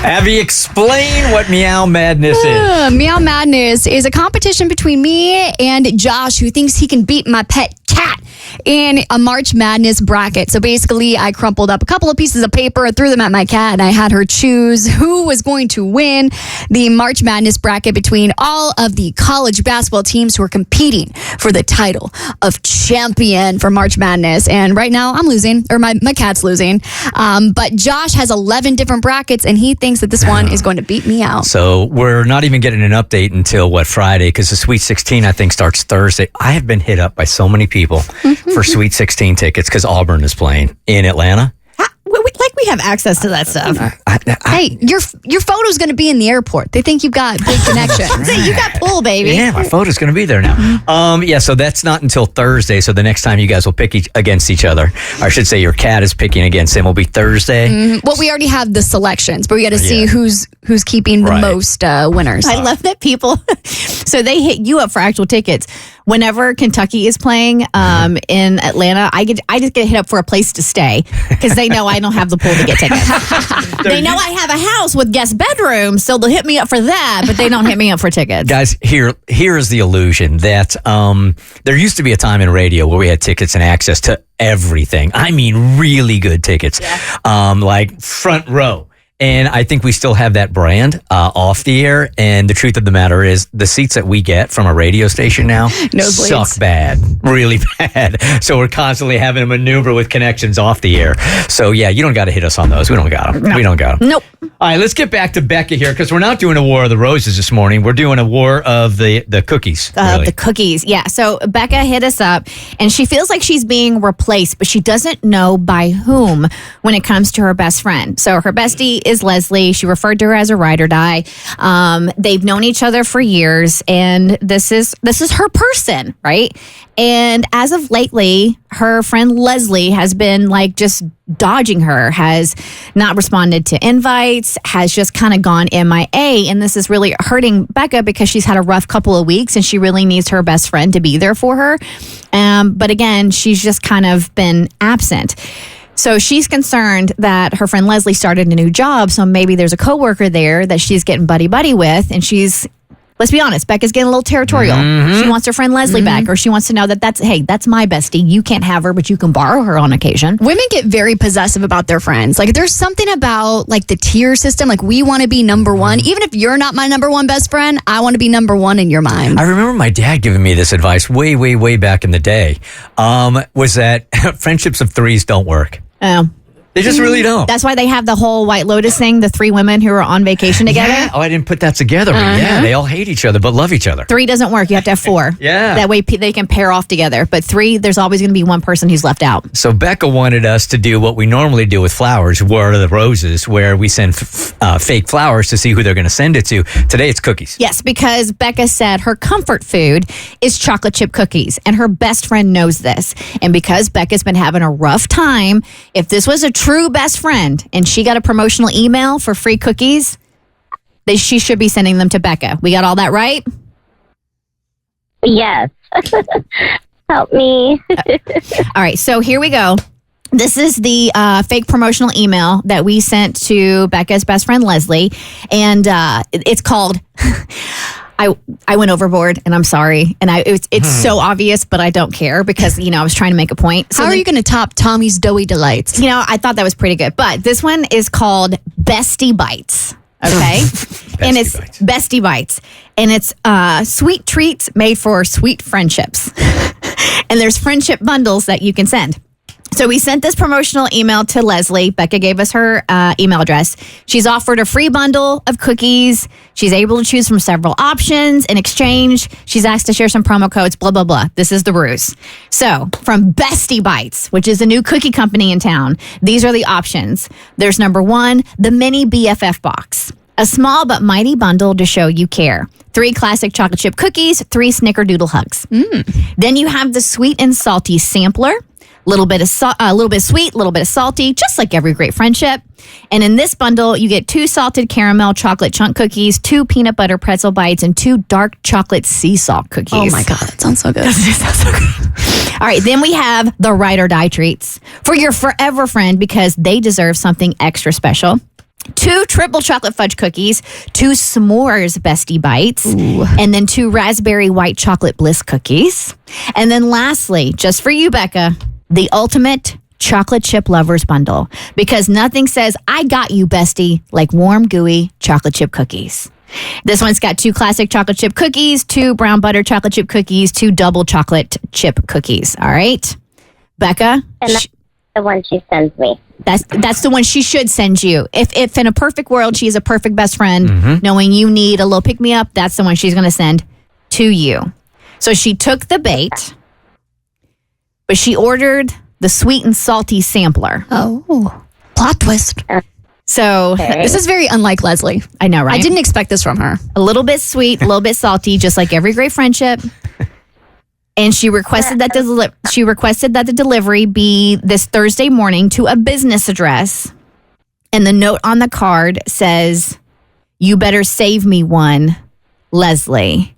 Abby, explain what Meow Madness is. Meow Madness is a competition between me and Josh, who thinks he can beat my pet cat in a March Madness bracket. So basically, I crumpled up a couple of pieces of paper, threw them at my cat, and I had her choose who was going to win the March Madness bracket between all of the college basketball teams who are competing for the title of champion for March Madness. And right now, I'm losing, or my cat's losing. But Josh has 11 different brackets, and he thinks that this one is going to beat me out. So we're not even getting an update until, Friday? Because the Sweet 16, I think, starts Thursday. I have been hit up by so many people for Sweet 16 tickets because Auburn is playing in Atlanta. We have access to that stuff. Hey, your photo's going to be in the airport. They think you've got big connections. You got pull, baby. Yeah, my photo's going to be there now. So that's not until Thursday. So the next time you guys will pick against each other, or I should say your cat is picking against him, will be Thursday. Well, we already have the selections, but we got to see who's keeping the most winners. I love that people, so they hit you up for actual tickets. Whenever Kentucky is playing in Atlanta, I just get hit up for a place to stay because they know I don't have the pool to get tickets. They know I have a house with guest bedrooms, so they'll hit me up for that, but they don't hit me up for tickets. Guys, here is the illusion that there used to be a time in radio where we had tickets and access to everything. I mean, really good tickets, like front row. And I think we still have that brand off the air. And the truth of the matter is the seats that we get from a radio station now suck bad, really bad. So we're constantly having to maneuver with connections off the air. So yeah, you don't got to hit us on those. We don't got them. No. We don't got them. Nope. All right, let's get back to Becca here because we're not doing a War of the Roses this morning. We're doing a War of the cookies. The cookies. Yeah. So Becca hit us up and she feels like she's being replaced, but she doesn't know by whom when it comes to her best friend. So her bestie is Leslie. She referred to her as a ride or die. They've known each other for years, and this is her person, right? And as of lately, her friend Leslie has been just dodging her, has not responded to invites, has just kind of gone MIA. And this is really hurting Becca because she's had a rough couple of weeks and she really needs her best friend to be there for her. But again, she's just kind of been absent. So she's concerned that her friend Leslie started a new job, so maybe there's a coworker there that she's getting buddy-buddy with, and let's be honest, Becca's getting a little territorial. Mm-hmm. She wants her friend Leslie back, or she wants to know that's my bestie. You can't have her, but you can borrow her on occasion. Women get very possessive about their friends. There's something about the tier system. We want to be number one. Even if you're not my number one best friend, I want to be number one in your mind. I remember my dad giving me this advice way, way, way back in the day. Was that friendships of threes don't work. Oh. They just really don't. That's why they have the whole White Lotus thing, the 3 women who are on vacation together. Yeah. Oh, I didn't put that together. But yeah, they all hate each other but love each other. 3 doesn't work. You have to have 4. Yeah. That way they can pair off together. But 3, there's always going to be one person who's left out. So Becca wanted us to do what we normally do with flowers, War of the Roses, where we send fake flowers to see who they're going to send it to. Today it's cookies. Yes, because Becca said her comfort food is chocolate chip cookies, and her best friend knows this. And because Becca's been having a rough time, if this was a true best friend and she got a promotional email for free cookies, she should be sending them to Becca. We got all that right? Yes. Help me. All right, so here we go. This is the fake promotional email that we sent to Becca's best friend, Leslie. And it's called... I went overboard, and I'm sorry. And it's so obvious, but I don't care because, I was trying to make a point. So How are you going to top Tommy's Doughy Delights? I thought that was pretty good. But this one is called Bestie Bites. Okay? And it's Bestie Bites. And it's sweet treats made for sweet friendships. And there's friendship bundles that you can send. So we sent this promotional email to Leslie. Becca gave us her email address. She's offered a free bundle of cookies. She's able to choose from several options. In exchange, she's asked to share some promo codes, blah, blah, blah. This is the ruse. So from Bestie Bites, which is a new cookie company in town, these are the options. There's number 1, the mini BFF box. A small but mighty bundle to show you care. 3 classic chocolate chip cookies, 3 snickerdoodle hugs. Then you have the sweet and salty sampler. A little bit of sweet, a little bit of salty, just like every great friendship. And in this bundle, you get 2 salted caramel chocolate chunk cookies, 2 peanut butter pretzel bites, and 2 dark chocolate sea salt cookies. Oh my God, that sounds so good. All right, then we have the ride or die treats for your forever friend because they deserve something extra special. 2 triple chocolate fudge cookies, 2 s'mores bestie bites, and then 2 raspberry white chocolate bliss cookies. And then lastly, just for you, Becca, the ultimate chocolate chip lovers bundle, because nothing says I got you, bestie, like warm, gooey chocolate chip cookies. This one's got 2 classic chocolate chip cookies, 2 brown butter chocolate chip cookies, 2 double chocolate chip cookies. All right, Becca. And that's the one she sends me. That's the one she should send you. If in a perfect world she is a perfect best friend, knowing you need a little pick me up, that's the one she's going to send to you. So she took the bait. But she ordered the sweet and salty sampler. Oh, plot twist. So this is very unlike Leslie. I know, right? I didn't expect this from her. A little bit sweet, a little bit salty, just like every great friendship. And she requested that the delivery be this Thursday morning to a business address. And the note on the card says, "You better save me one, Leslie."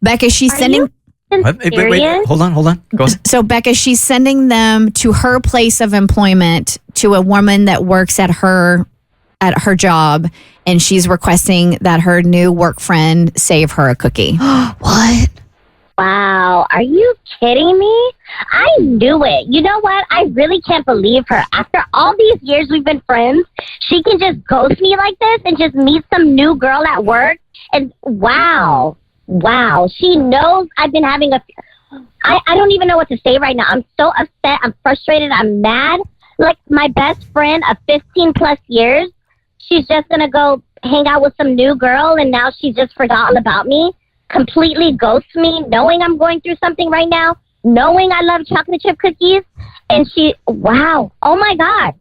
Becca, she's sending. Wait, hold on. Go on. So, Becca, she's sending them to her place of employment to a woman that works at her job, and she's requesting that her new work friend save her a cookie. What? Wow, are you kidding me? I knew it. You know what? I really can't believe her. After all these years we've been friends, she can just ghost me like this and just meet some new girl at work. And wow, she knows I've been having I don't even know what to say right now. I'm so upset. I'm frustrated. I'm mad. Like my best friend of 15 plus years, she's just going to go hang out with some new girl and now she's just forgotten about me. Completely ghosts me, knowing I'm going through something right now, knowing I love chocolate chip cookies, and wow, oh my God,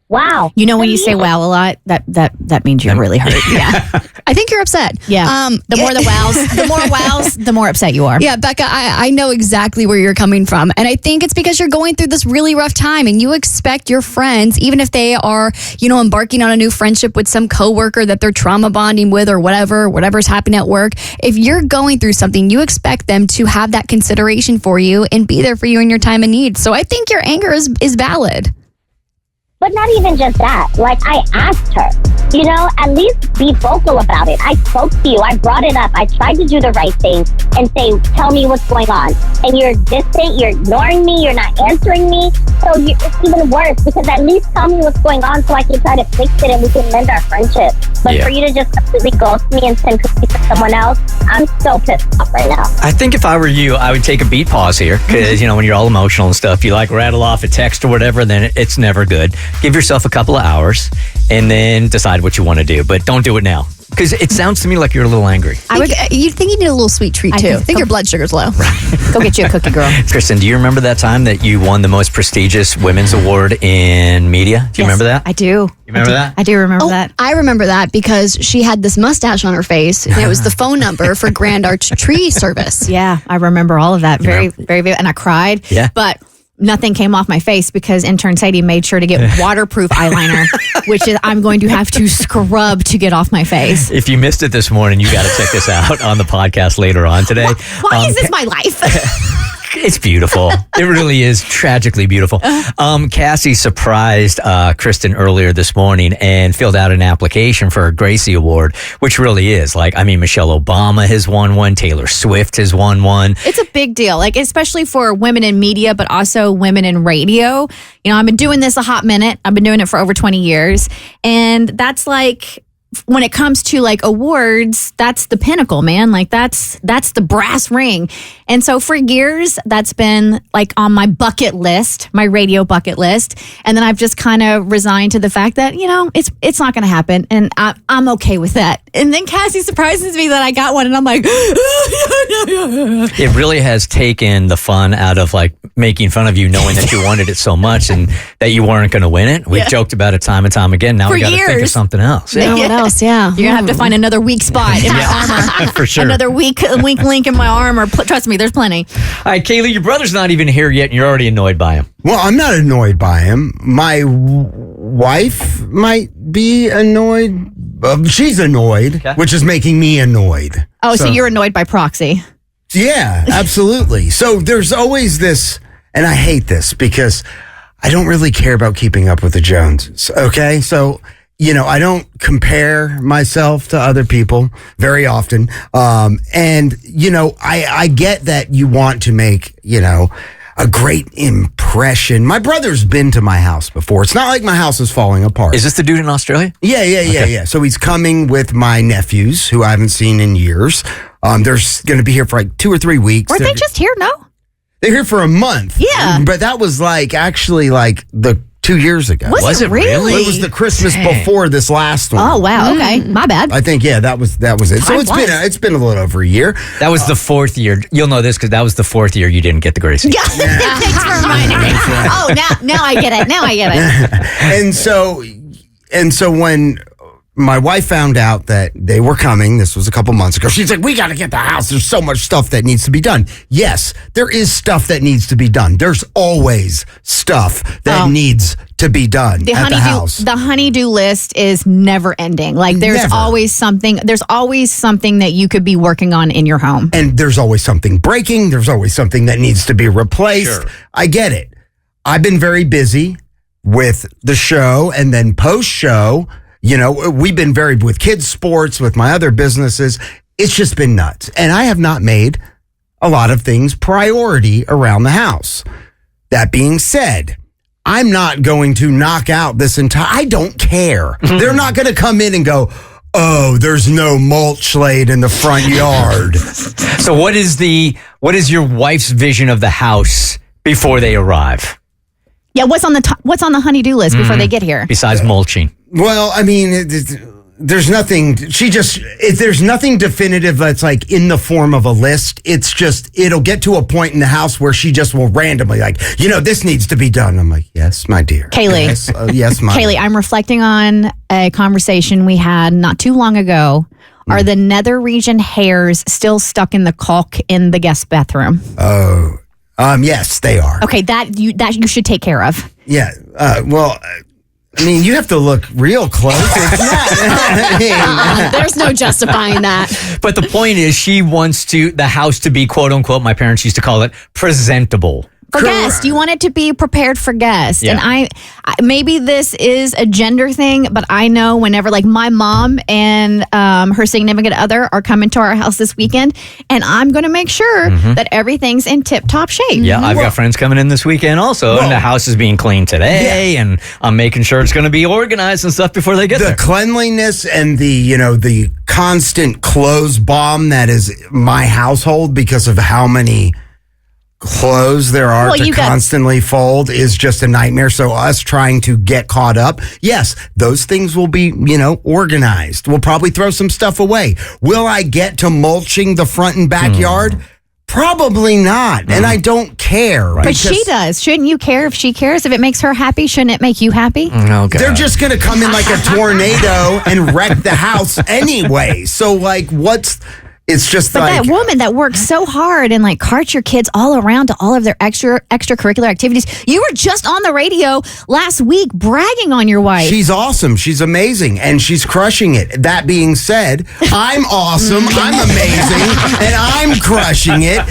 wow. You know when you say wow a lot, that means you're really hurt. Yeah, I think you're upset. Yeah. The more wows, the more upset you are. Yeah, Becca, I know exactly where you're coming from. And I think it's because you're going through this really rough time and you expect your friends, even if they are, embarking on a new friendship with some coworker that they're trauma bonding with or whatever's happening at work. If you're going through something, you expect them to have that consideration for you and be there for you in your time of need. So I think your anger is valid. But not even just that. Like, I asked her, at least be vocal about it. I spoke to you. I brought it up. I tried to do the right thing and say, tell me what's going on. And you're distant. You're ignoring me. You're not answering me. So it's even worse because at least tell me what's going on so I can try to fix it and we can mend our friendship. But for you to just completely ghost me and send cookies to someone else, I'm so pissed off right now. I think if I were you, I would take a beat pause here because, when you're all emotional and stuff, you rattle off a text or whatever, then it's never good. Give yourself a couple of hours and then decide what you want to do. But don't do it now. Because it sounds to me like you're a little angry. You think you need a little sweet treat too. I think your blood sugar's low. Go get you a cookie, girl. Kristin, do you remember that time that you won the most prestigious women's award in media? Do you remember that? I do. You remember that? I do remember that. I remember that because she had this mustache on her face, and it was the phone number for Grand Arch Tree Service. Yeah, I remember all of that. Very, and I cried. Yeah. But nothing came off my face because intern Sadie made sure to get waterproof eyeliner, which is I'm going to have to scrub to get off my face. If you missed it this morning, you got to check this out on the podcast later on today. Why is this my life? It's beautiful. It really is tragically beautiful. Cassie surprised Kristin earlier this morning and filled out an application for a Gracie Award, which really is Michelle Obama has won one. Taylor Swift has won one. It's a big deal, especially for women in media, but also women in radio. I've been doing this a hot minute. I've been doing it for over 20 years. And that's when it comes to awards, that's the pinnacle, man. That's the brass ring. And so for years, that's been on my bucket list, my radio bucket list. And then I've just kind of resigned to the fact that, it's not going to happen. And I'm okay with that. And then Cassie surprises me that I got one. And I'm like, it really has taken the fun out of making fun of you, knowing that you wanted it so much and that you weren't going to win it. We've joked about it time and time again. Now we got to think of something else. Yeah. What else? Yeah. You're going to have to find another weak spot in my armor. For sure. Another weak link in my armor. Trust me, there's plenty. All right, Kaylee, your brother's not even here yet and you're already annoyed by him. Well, I'm not annoyed by him. My wife might be annoyed. She's annoyed, which is making me annoyed. Oh, so you're annoyed by proxy. Yeah, absolutely. So there's always this, and I hate this because I don't really care about keeping up with the Joneses. Okay. So, I don't compare myself to other people very often. And, I get that you want to make, a great impression. My brother's been to my house before. It's not like my house is falling apart. Is this the dude in Australia? Yeah. So he's coming with my nephews, who I haven't seen in years. They're going to be here for 2 or 3 weeks. Weren't they just here? No? They're here for a month. Yeah. But that was actually the 2 years ago. Was it really? It was the Christmas before this last one. Oh, wow. Okay. My bad. I think, that was it. So it's been a little over a year. That was the 4th year. You'll know this because that was the 4th year you didn't get the Gracie. Yeah. Thanks for reminding me. Oh, now I get it. And so when my wife found out that they were coming, this was a couple months ago, she's like, we got to get the house. There's so much stuff that needs to be done. Yes, there is stuff that needs to be done. There's always stuff that needs to be done at the house. The honey-do list is never ending. There's always something that you could be working on in your home. And there's always something breaking. There's always something that needs to be replaced. Sure. I get it. I've been very busy with the show and then post-show. We've been very with kids sports, with my other businesses. It's just been nuts. And I have not made a lot of things priority around the house. That being said, I'm not going to knock out I don't care. They're not going to come in and go, oh, there's no mulch laid in the front yard. So what is your wife's vision of the house before they arrive? Yeah, what's on the honey-do list before they get here? Besides mulching. Well, I mean, there's nothing. There's nothing definitive that's in the form of a list. It's just it'll get to a point in the house where she just will randomly this needs to be done. I'm like, yes, my dear. Kaylee. Yes, my Kaylee, I'm reflecting on a conversation we had not too long ago. Are the nether region hairs still stuck in the caulk in the guest bathroom? Oh. Yes, they are. Okay, that you should take care of. Yeah. I mean, you have to look real close. It's not. There's no justifying that. But the point is, she wants the house to be, quote unquote, my parents used to call it, presentable. For guests, you want it to be prepared for guests. Yeah. And I maybe this is a gender thing, but I know whenever my mom and her significant other are coming to our house this weekend, and I'm going to make sure that everything's in tip-top shape. Yeah, I've got friends coming in this weekend also, and the house is being cleaned today, and I'm making sure it's going to be organized and stuff before they get there. The cleanliness and the constant clothes bomb that is my household because of how many clothes there are to constantly fold is just a nightmare. So us trying to get caught up, yes, those things will be, organized. We'll probably throw some stuff away. Will I get to mulching the front and backyard? Probably not. And I don't care. But she does. Shouldn't you care if she cares? If it makes her happy, shouldn't it make you happy? Okay. They're just going to come in like a tornado and wreck the house anyway. So, it's just but that woman that works so hard and carts your kids all around to all of their extracurricular activities. You were just on the radio last week bragging on your wife. She's awesome. She's amazing. And she's crushing it. That being said, I'm awesome. I'm amazing. And I'm crushing it.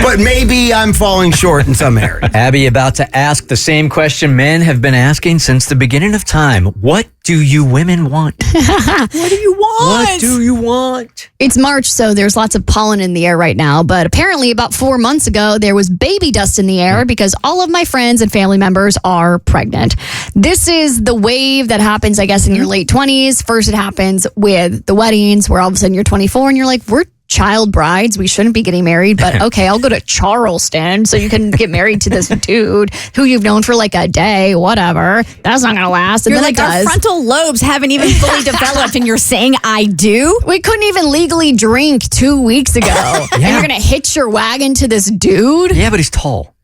But maybe I'm falling short in some areas. Abby, about to ask the same question men have been asking since the beginning of time. What do you women want? What do you want? What do you want? It's March, so there's lots of pollen in the air right now. But apparently about 4 months ago, there was baby dust in the air because all of my friends and family members are pregnant. This is the wave that happens, I guess, in your late 20s. First, it happens with the weddings where all of a sudden you're 24 and you're like, we're child brides. We shouldn't be getting married, but okay, I'll go to Charleston so you can get married to this dude who you've known for a day, whatever. That's not going to last. And you're then our frontal lobes haven't even fully developed and you're saying I do? We couldn't even legally drink 2 weeks ago. And you're going to hitch your wagon to this dude? Yeah, but he's tall.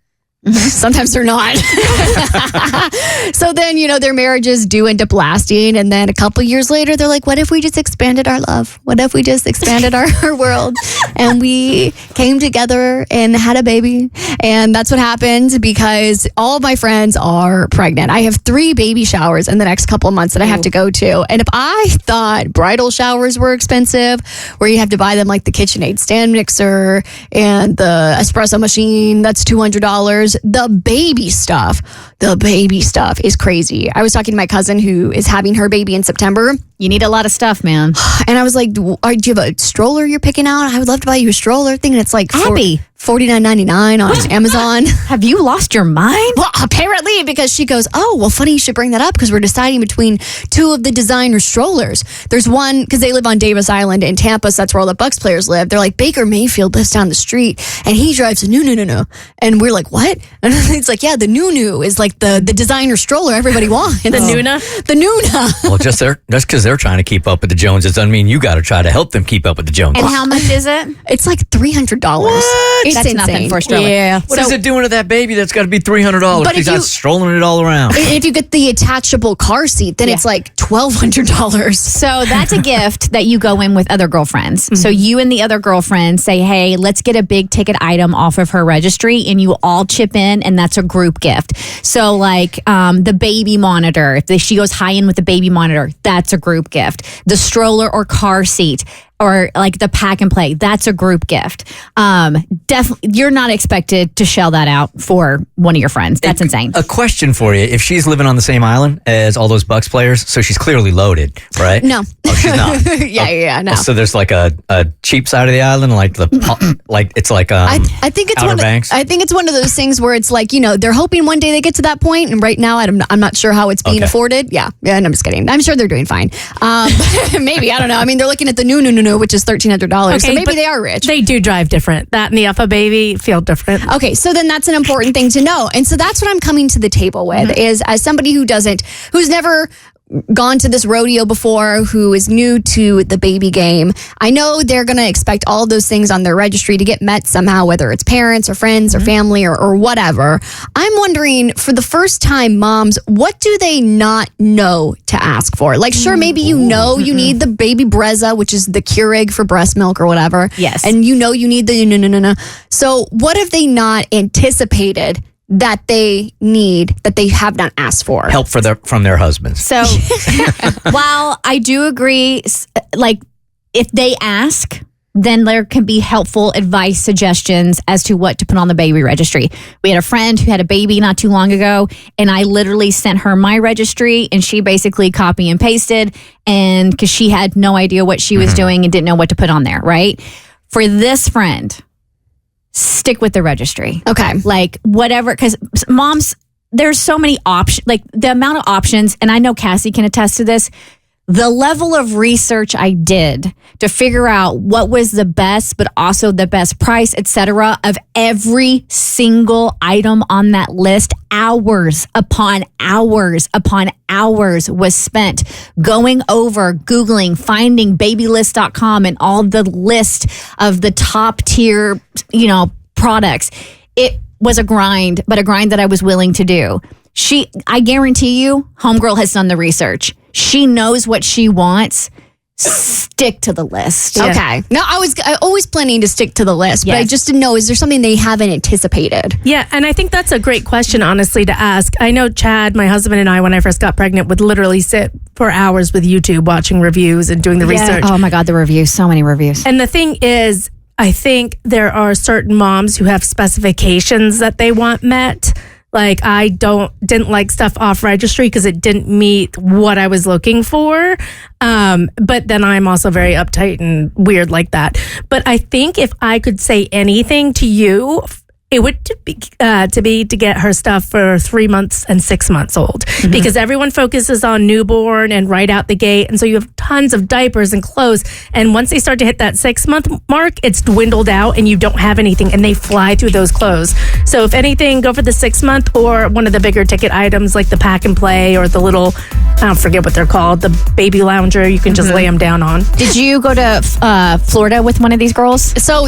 Sometimes they're not. So then, their marriages do end up lasting. And then a couple years later, they're like, what if we just expanded our love? What if we just expanded our world? And we came together and had a baby. And that's what happened because all of my friends are pregnant. I have 3 baby showers in the next couple of months that I have to go to. And if I thought bridal showers were expensive, where you have to buy them the KitchenAid stand mixer and the espresso machine, that's $200. The baby stuff is crazy. I was talking to my cousin who is having her baby in September. You need a lot of stuff, man. And I was like, do you have a stroller you're picking out? I would love to buy you a stroller thing. And it's Abby. $49.99 on Amazon. Have you lost your mind? Well, apparently, because she goes, oh, well, funny you should bring that up because we're deciding between 2 of the designer strollers. There's one, because they live on Davis Island in Tampa, so that's where all the Bucks players live. They're like, Baker Mayfield lives down the street, and he drives a no. And we're like, what? And it's like, yeah, the new is the designer stroller everybody wants. The Nuna? The Nuna. Well, just because they're trying to keep up with the Joneses doesn't mean you got to try to help them keep up with the Joneses. And how much is it? It's $300. What? That's insane. nothing for a stroller. Yeah. What is it doing to that baby that's got to be $300? But He's not strolling it all around. If you get the attachable car seat, then it's $1,200. So that's a gift that you go in with other girlfriends. Mm-hmm. So you and the other girlfriend say, hey, let's get a big ticket item off of her registry, and you all chip in, and that's a group gift. So the baby monitor, if she goes high in with the baby monitor, that's a group gift. The stroller or car seat, or the pack and play, that's a group gift. Definitely, you're not expected to shell that out for one of your friends. That's insane. A question for you: if she's living on the same island as all those Bucks players, so she's clearly loaded, right? No, she's not. Yeah, no. So there's a cheap side of the island, it's I think it's Outer Banks. I think it's one of those things where it's they're hoping one day they get to that point, and right now I'm not sure how it's being afforded. Yeah, and I'm just kidding. I'm sure they're doing fine. Maybe, I don't know. I mean, they're looking at the new, which is $1,300. So maybe they are rich. They do drive different. That and the Alpha Baby feel different. Okay, so then that's an important thing to know. And so that's what I'm coming to the table with is as somebody who's never gone to this rodeo before, who is new to the baby game. I know they're going to expect all of those things on their registry to get met somehow, whether it's parents or friends or family or whatever. I'm wondering, for the first time moms, what do they not know to ask for? Sure, maybe you need the baby Brezza, which is the Keurig for breast milk or whatever. Yes. And you need the no. So what have they not anticipated that they need, that they have not asked for? Help from their husbands. So while I do agree, if they ask, then there can be helpful advice, suggestions as to what to put on the baby registry. We had a friend who had a baby not too long ago, and I literally sent her my registry, and she basically copy and pasted, and because she had no idea what she was doing and didn't know what to put on there, right? For this friend, stick with the registry. Okay. Whatever, because moms, there's so many options, the amount of options, and I know Cassie can attest to this. the level of research I did to figure out what was the best, but also the best price, etc., of every single item on that list, hours upon hours upon hours was spent going over, Googling, finding babylist.com and all the list of the top tier, products. It was a grind, but a grind that I was willing to do. I guarantee you, homegirl has done the research. She knows what she wants. Stick to the list. Yeah. Okay. No, I was always planning to stick to the list, but I just didn't know, is there something they haven't anticipated? Yeah, and I think that's a great question, honestly, to ask. I know Chad, my husband, and I, when I first got pregnant, would literally sit for hours with YouTube watching reviews and doing the research. Oh my God, the reviews. So many reviews. And the thing is, I think there are certain moms who have specifications that they want met. Like, I didn't like stuff off registry because it didn't meet what I was looking for. But then I'm also very uptight and weird like that. But I think if I could say anything to you, it would be to get her stuff for 3 months and 6 months old, because everyone focuses on newborn and right out the gate. And so you have tons of diapers and clothes. And once they start to hit that 6 month mark, it's dwindled out and you don't have anything and they fly through those clothes. So if anything, go for the 6 month or one of the bigger ticket items like the pack and play or the little, I don't forget what they're called, the baby lounger you can just lay them down on. Did you go to Florida with one of these girls? So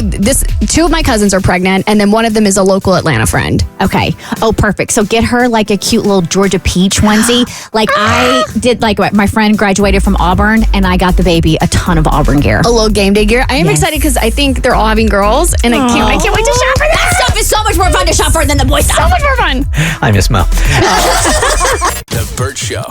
two of my cousins are pregnant, and then one of them is a local Atlanta friend. Okay. Oh, perfect. So get her like a cute little Georgia peach onesie. Like I did, like my friend graduated from Auburn and I got the baby a ton of Auburn gear. A little game day gear. I am excited because I think they're all having girls, and I can't wait to shop for that. That stuff is so much more fun to shop for than the boy stuff. So much more fun. I miss Mo. The Bert Show.